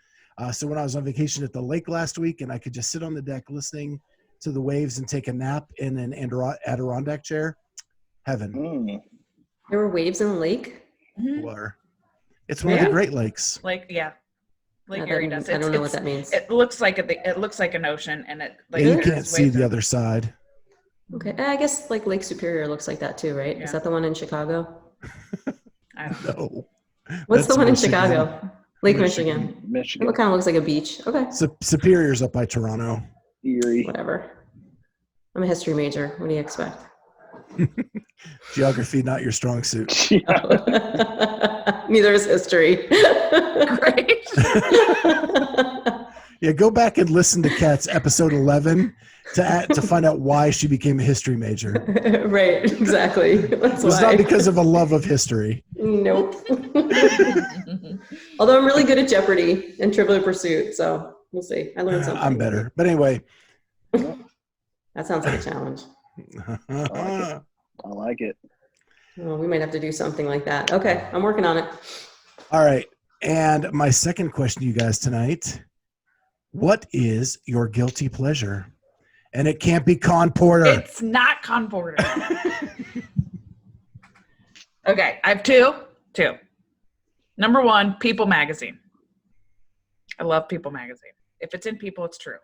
so when I was on vacation at the lake last week and I could just sit on the deck listening to the waves and take a nap in an Adirondack chair, heaven. There were waves in the lake? Water. It's one of the Great Lakes. Like, yeah. Lake I Erie don't does. know what that means. It looks like an ocean, and it like Yeah, you there's can't see waves the in- other side. Okay, I guess like Lake Superior looks like that too, right? Yeah. Is that the one in Chicago? I don't know. No. What's That's the one in Michigan. Chicago? Lake Michigan. Michigan, What kind of looks like a beach? Okay, Superior's up by Toronto. Erie. whatever. I'm a history major. What do you expect? Geography, not your strong suit. Neither is history. Great. Yeah, go back and listen to Kat's episode 11 to find out why she became a history major. Right, exactly. That's It was why. not because of a love of history. Nope. Although I'm really good at Jeopardy and Trivial Pursuit, so we'll see. I learned something. I'm better. But anyway. That sounds like a challenge. I like it. Well, we might have to do something like that. Okay, I'm working on it. All right. And my second question to you guys tonight, what is your guilty pleasure? And it can't be Con Porter. It's not Con Porter. Okay, I have two. Number one, People Magazine. I love People Magazine. If it's in People, it's true.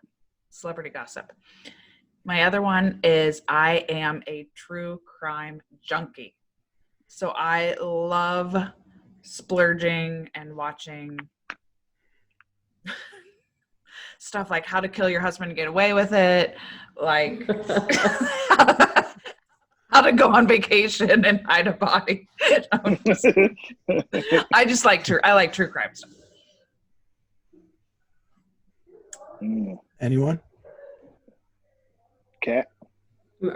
Celebrity gossip. My other one is I am a true crime junkie. So I love splurging and watching stuff like How to Kill Your Husband and Get Away with It, like How to Go on Vacation and Hide a Body. I just like true crime stuff. Anyone? Okay.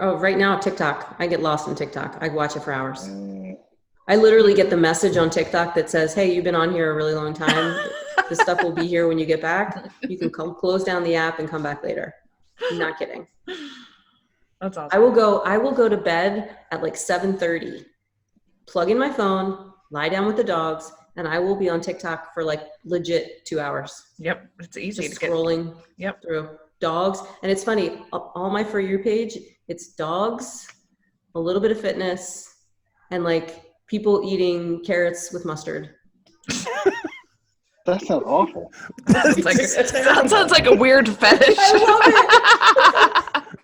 Oh, right now, TikTok. I get lost in TikTok. I watch it for hours. I literally get the message on TikTok that says, hey, you've been on here a really long time. This stuff will be here when you get back. You can close down the app and come back later. I'm not kidding. That's awesome. I will go to bed at like 7:30, plug in my phone, lie down with the dogs, and I will be on TikTok for like legit 2 hours. Yep, it's easy Just to scrolling get through dogs. And it's funny, all my For You page, it's dogs, a little bit of fitness, and like people eating carrots with mustard. That sounds awful. That sounds like a weird fetish. I love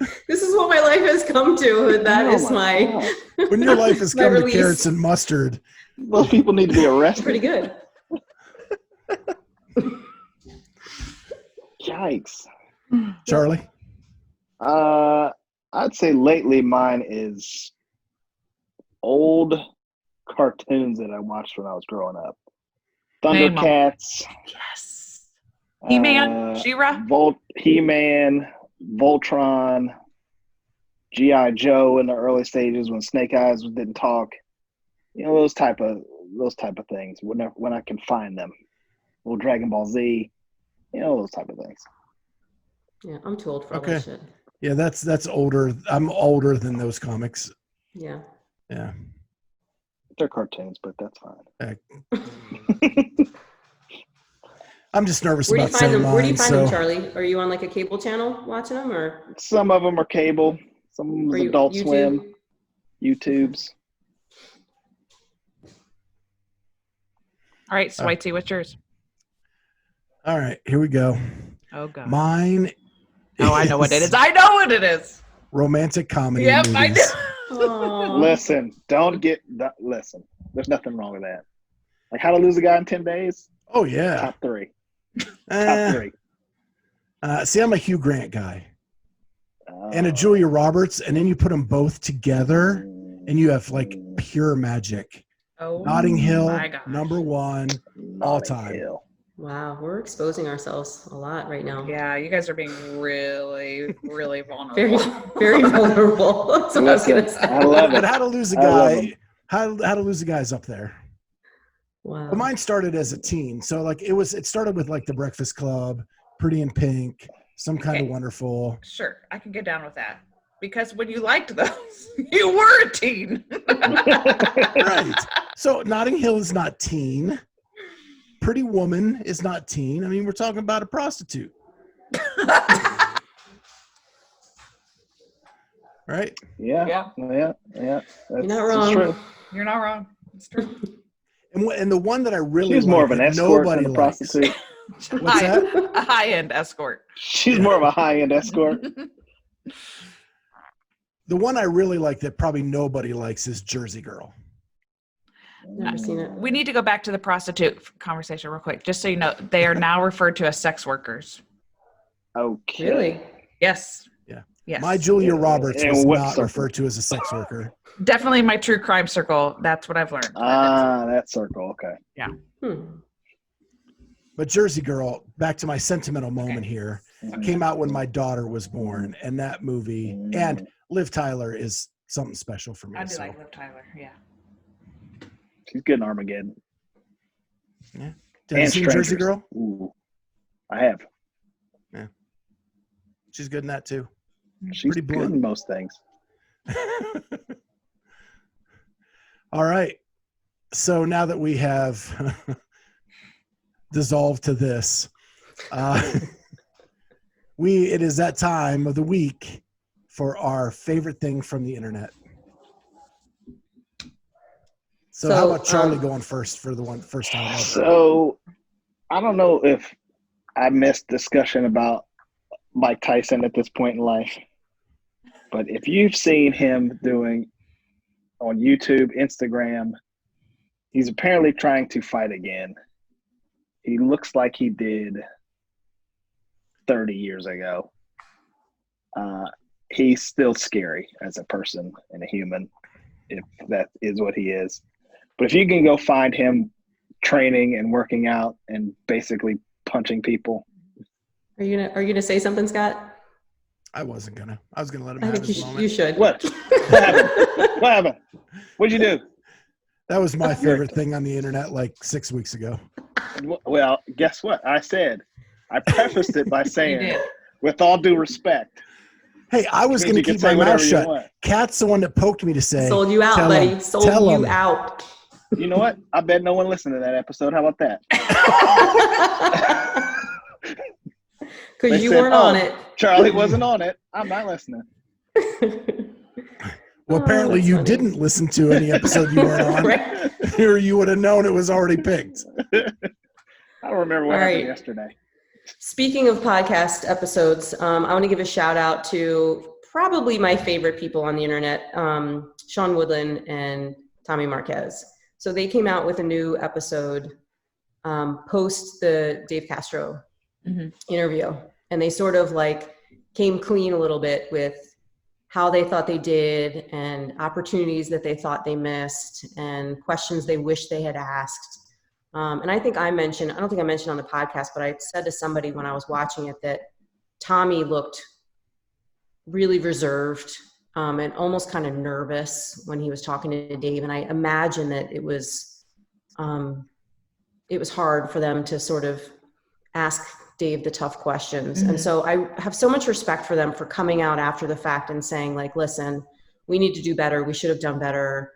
it. This is what my life has come to. That is my God. When your life has My come to release. carrots and mustard. Those people need to be arrested. pretty good. Yikes. Charlie? I'd say lately mine is old cartoons that I watched when I was growing up. Name 'em. Thundercats. Yes. He-Man, She-Ra. He-Man, Voltron, G.I. Joe in the early stages when Snake Eyes didn't talk. You know, those type of things. When I can find them. Little Dragon Ball Z. You know, those type of things. Yeah, I'm too old for all Okay. that shit. Yeah, that's older. I'm older than those comics. Yeah. Yeah. They're cartoons, but that's fine. I'm just nervous Where do you about find saying them? Where do you mine. find So them, Charlie? Are you on like a cable channel watching them, or Some of them are cable. Some of them are is you Adult YouTube? Swim, YouTubes. All right, Switzer, what's yours? all right, here we go. Oh, God. Mine. Oh, I know what it is. I know what it is. Romantic comedy Yep, movies. I do. Aw. Listen, listen. There's nothing wrong with that. Like How to Lose a Guy in 10 Days. Oh yeah. Top 3. Eh, Top 3. see, I'm a Hugh Grant guy and a Julia Roberts, and then you put them both together, and you have like pure magic. Oh, Notting Hill, my gosh. #1 all time. Hill. Wow, we're exposing ourselves a lot right now. Yeah, you guys are being really, really vulnerable. Very, very vulnerable. That's what I was gonna say. I love But it. How to Lose a I love Guy. 'em. How to Lose a Guy is up there. Wow. But mine started as a teen, so like it started with like The Breakfast Club, Pretty in Pink, Some Kind of Okay. Wonderful. Sure, I can get down with that. Because when you liked those, you were a teen. Right. So Notting Hill is not teen. Pretty Woman is not teen. I mean, we're talking about a prostitute. Right? Yeah. Yeah. That's, You're not that's wrong. true. You're not wrong. It's true. And the one that I really She's more like of an that escort nobody than a likes. prostitute. What's that? A high-end escort. She's more of a high-end escort. The one I really like that probably nobody likes is Jersey Girl. Never seen it. We need to go back to the prostitute conversation real quick. Just so you know, they are now referred to as sex workers. Okay. Really? Yes. Yeah. Yes. My Julia Roberts And was what not circle? referred to as a sex worker. Definitely my true crime circle. That's what I've learned. That circle. Okay. Hmm. But Jersey Girl, back to my sentimental moment here, came out when my daughter was born, and that movie, and Liv Tyler is something special for me. I do so. like Liv Tyler. Yeah. She's good in Armageddon. Yeah. Have you And seen Jersey strangers. Girl? Ooh, I have. She's good in that too. She's Pretty good blunt. in most things. All right. So now that we have dissolved to this, it is that time of the week for our favorite thing from the internet. So how about Charlie going first for the first time ever? So I don't know if I missed discussion about Mike Tyson at this point in life, but if you've seen him doing on YouTube, Instagram, he's apparently trying to fight again. He looks like he did 30 years ago. He's still scary as a person and a human, if that is what he is. But if you can go find him training and working out and basically punching people. Are you gonna say something, Scott? I wasn't gonna. I was gonna let him I have think his moment. you should. What? What happened? What happened? What'd you do? That was my favorite thing on the internet like 6 weeks ago. Well, guess what? I prefaced it by You saying, did. with all due respect. Hey, I was going to You can keep say my mouth whatever you shut. want. Kat's the one that poked me to say. Sold you out, tell buddy. him, Sold tell you him. out. You know what? I bet no one listened to that episode. How about that? Because They you said, weren't on "Oh, it. Charlie wasn't on it. I'm not listening. Well, apparently that's you funny. didn't listen to any episode you weren't on, Right. or you would have known it was already picked. I don't remember what All happened right. yesterday. Speaking of podcast episodes, I want to give a shout out to probably my favorite people on the internet, Sean Woodland and Tommy Marquez. So they came out with a new episode post the Dave Castro interview. And they sort of like came clean a little bit with how they thought they did and opportunities that they thought they missed and questions they wish they had asked. And I think I don't think I mentioned on the podcast, but I said to somebody when I was watching it that Tommy looked really reserved and almost kind of nervous when he was talking to Dave. And I imagine that it was hard for them to sort of ask Dave the tough questions. Mm-hmm. And so I have so much respect for them for coming out after the fact and saying like, listen, we need to do better. We should have done better.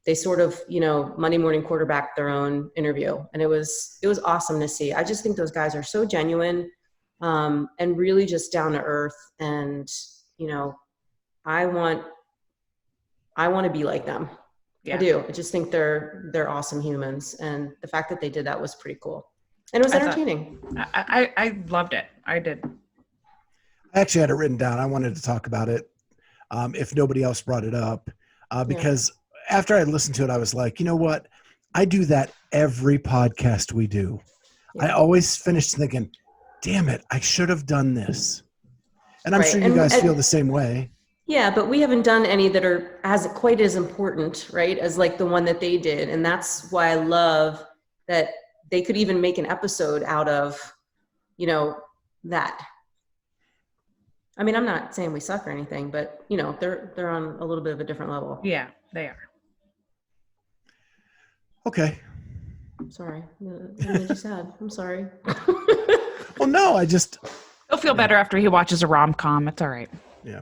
They sort of, Monday morning quarterback their own interview. And it was awesome to see. I just think those guys are so genuine and really just down to earth. And, I want to be like them. Yeah. I do. I just think they're awesome humans. And the fact that they did that was pretty cool. And it was entertaining. I loved it. I did. I actually had it written down. I wanted to talk about it if nobody else brought it up because after I listened to it, I was like, you know what? I do that every podcast we do. I always finish thinking, damn it, I should have done this. And I'm sure you guys feel the same way. Yeah, but we haven't done any that are quite as important, right, as like the one that they did. And that's why I love that they could even make an episode out of, that. I mean, I'm not saying we suck or anything, but they're on a little bit of a different level. Yeah, they are. Okay. Sorry. What made you sad? I'm sorry. Well, no, He'll feel better after he watches a rom-com. It's all right. Yeah.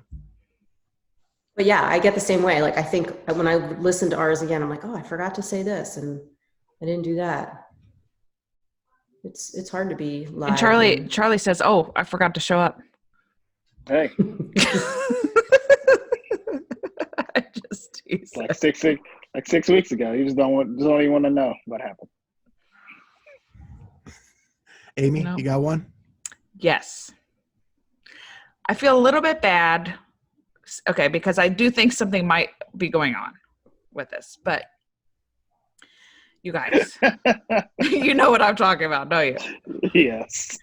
But yeah, I get the same way. Like, I think when I listen to ours again, I'm like, oh, I forgot to say this and I didn't do that. It's hard to be live. And Charlie says, oh, I forgot to show up. Hey, I just tease like him. 6 weeks ago, you just don't even want to know what happened. Amy, No. you got one? Yes. I feel a little bit bad. Okay, because I do think something might be going on with this, but you guys, you know what I'm talking about, don't you? Yes.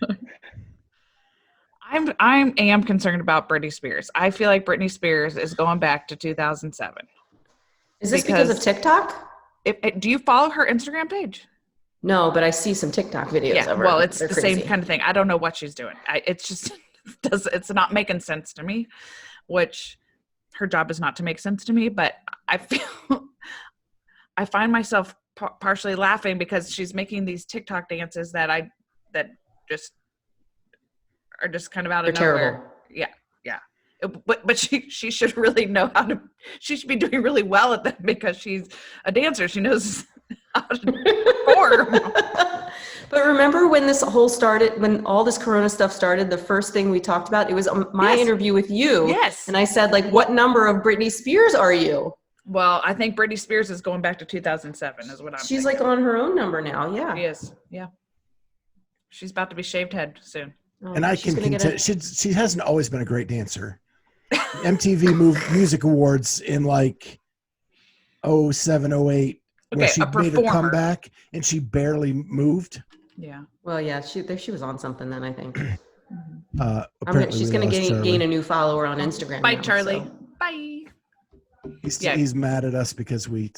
I am concerned about Britney Spears. I feel like Britney Spears is going back to 2007. Is this because of TikTok? Do you follow her Instagram page? No, but I see some TikTok videos Yeah, of her. well, it's They're the crazy. same kind of thing. I don't know what she's doing. It's just it's not making sense to me, which her job is not to make sense to me, but I find myself partially laughing because she's making these TikTok dances that just are just kind of out of They're nowhere. terrible. Yeah. But she should really know how to. She should be doing really well at that because she's a dancer. She knows how to perform. But remember when this whole started, when all this Corona stuff started, the first thing we talked about, it was my interview with you. Yes. And I said, like, what number of Britney Spears are you? Well, I think Britney Spears is going back to 2007 is what I'm She's thinking. like on her own number now. Yeah. She is. Yeah. She's about to be shaved head soon. Oh, And I she's can gonna get contend, she hasn't always been a great dancer. MTV Music Awards in like 07, 08, where Okay, she a made a performer. comeback and she barely moved. Yeah. Well, yeah, she was on something then, I think. Apparently She's we going to lost Charlie. gain a new follower on Instagram. Bye, now, Charlie. so. Bye. He's mad at us because we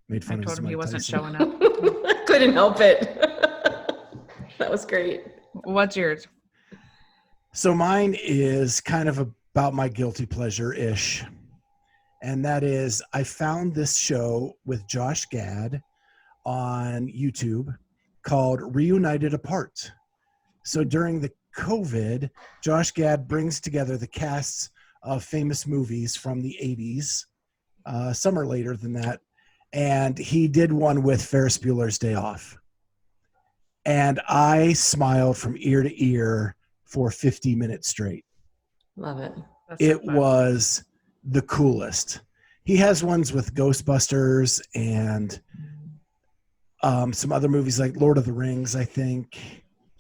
made fun I of told his him he Mike wasn't Tyson. showing up. Couldn't help it. That was great. What's yours? So mine is kind of about my guilty pleasure-ish. And that is, I found this show with Josh Gad on YouTube called Reunited Apart. So during the COVID, Josh Gad brings together the casts of famous movies from the 80s, some are later than that. And he did one with Ferris Bueller's Day Off. And I smiled from ear to ear for 50 minutes straight. Love it. That's so It fun. was the coolest. He has ones with Ghostbusters and some other movies like Lord of the Rings, I think,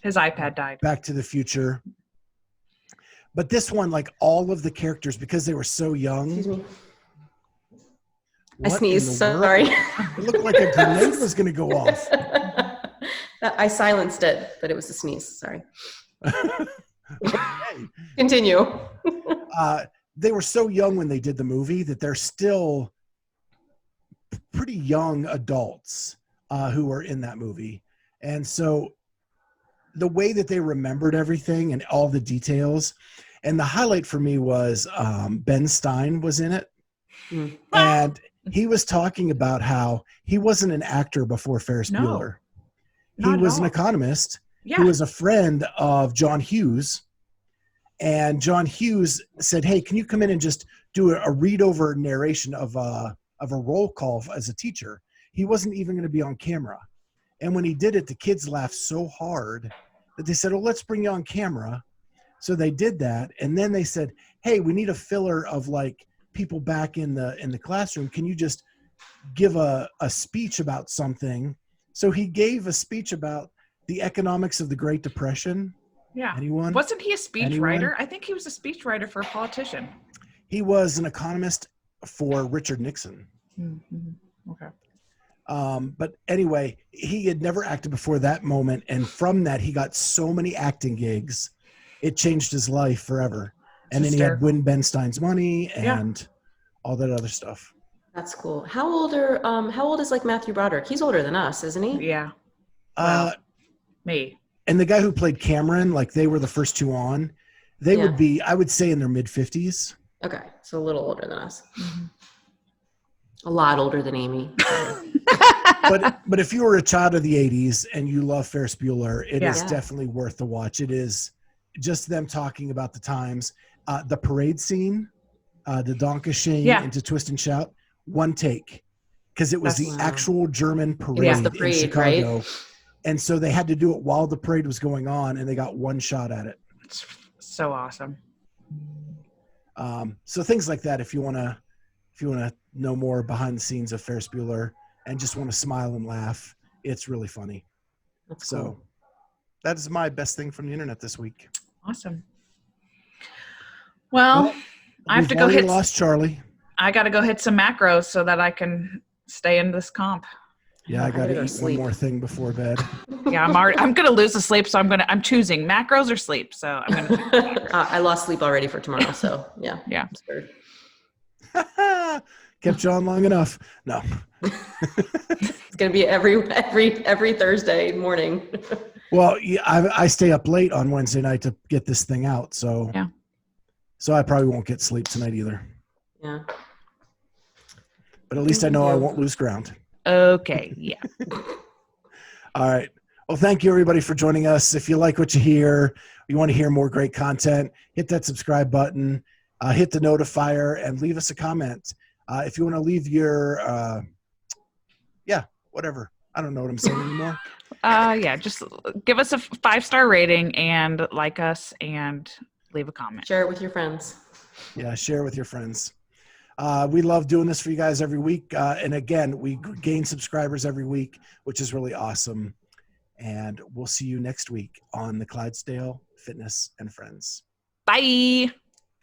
His iPad died. Back to the Future. But this one, like all of the characters, because they were so young. Excuse me. what I in sneezed. the Sorry. world? It looked like a grenade was going to go off. I silenced it, but it was a sneeze. Sorry. Okay. Continue. They were so young when they did the movie that they're still pretty young adults who were in that movie. And so the way that they remembered everything and all the details, and the highlight for me was Ben Stein was in it. Mm. And he was talking about how he wasn't an actor before Ferris No, Bueller. He not at was an all. economist Yeah. who was a friend of John Hughes. And John Hughes said, hey, can you come in and just do a read-over narration of a roll call as a teacher? He wasn't even going to be on camera. And when he did it, the kids laughed so hard that they said, oh, let's bring you on camera. So they did that. And then they said, hey, we need a filler of like people back in the classroom. Can you just give a speech about something? So he gave a speech about the economics of the Great Depression. Yeah. Anyone? Wasn't he a speech Anyone? writer? I think he was a speech writer for a politician. He was an economist for Richard Nixon. Mm-hmm. Okay. But anyway, he had never acted before that moment. And from that, he got so many acting gigs. It changed his life forever. And then he had Win Ben Stein's Money and all that other stuff. That's cool. How old is like Matthew Broderick? He's older than us, isn't he? Yeah. Well, me. And the guy who played Cameron, like they were the first two on, they would be, I would say, in their mid-50s. Okay. So a little older than us. Mm-hmm. A lot older than Amy. But if you were a child of the 80s and you love Ferris Bueller, it is Yeah. definitely worth the watch. It is just them talking about the times. The parade scene, the Dankeschön into Twist and Shout, one take. Because it was the actual German parade, the parade, in Chicago. right? And so they had to do it while the parade was going on, and they got one shot at it. It's so awesome. So things like that, if you want to know more behind the scenes of Ferris Bueller and just want to smile and laugh, it's really funny. That's So cool. that is my best thing from the internet this week. Awesome. Well, I have to go hit. Lost Charlie. I got to go hit some macros so that I can stay in this comp. Yeah, I got to go eat sleep. one more thing before bed. Yeah, I'm going to lose the sleep, so I'm choosing macros or sleep. So I'm going to. I lost sleep already for tomorrow, so yeah. Yeah. I'm scared. Kept John long enough. No. It's gonna be every Thursday morning. Well, yeah, I stay up late on Wednesday night to get this thing out, so Yeah. So I probably won't get sleep tonight either. Yeah. But at least I know I won't lose ground. Okay. Yeah. All right. Well, thank you everybody for joining us. If you like what you hear, you want to hear more great content, hit that subscribe button, hit the notifier, and leave us a comment. If you want to leave your, whatever. I don't know what I'm saying anymore. Yeah. Just give us a 5-star rating and like us and leave a comment. Share it with your friends. Yeah, share with your friends. We love doing this for you guys every week. And again, we gain subscribers every week, which is really awesome. And we'll see you next week on the Clydesdale Fitness and Friends. Bye.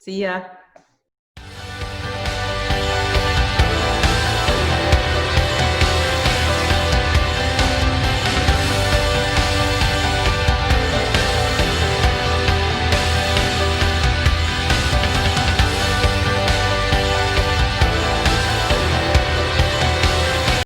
See ya.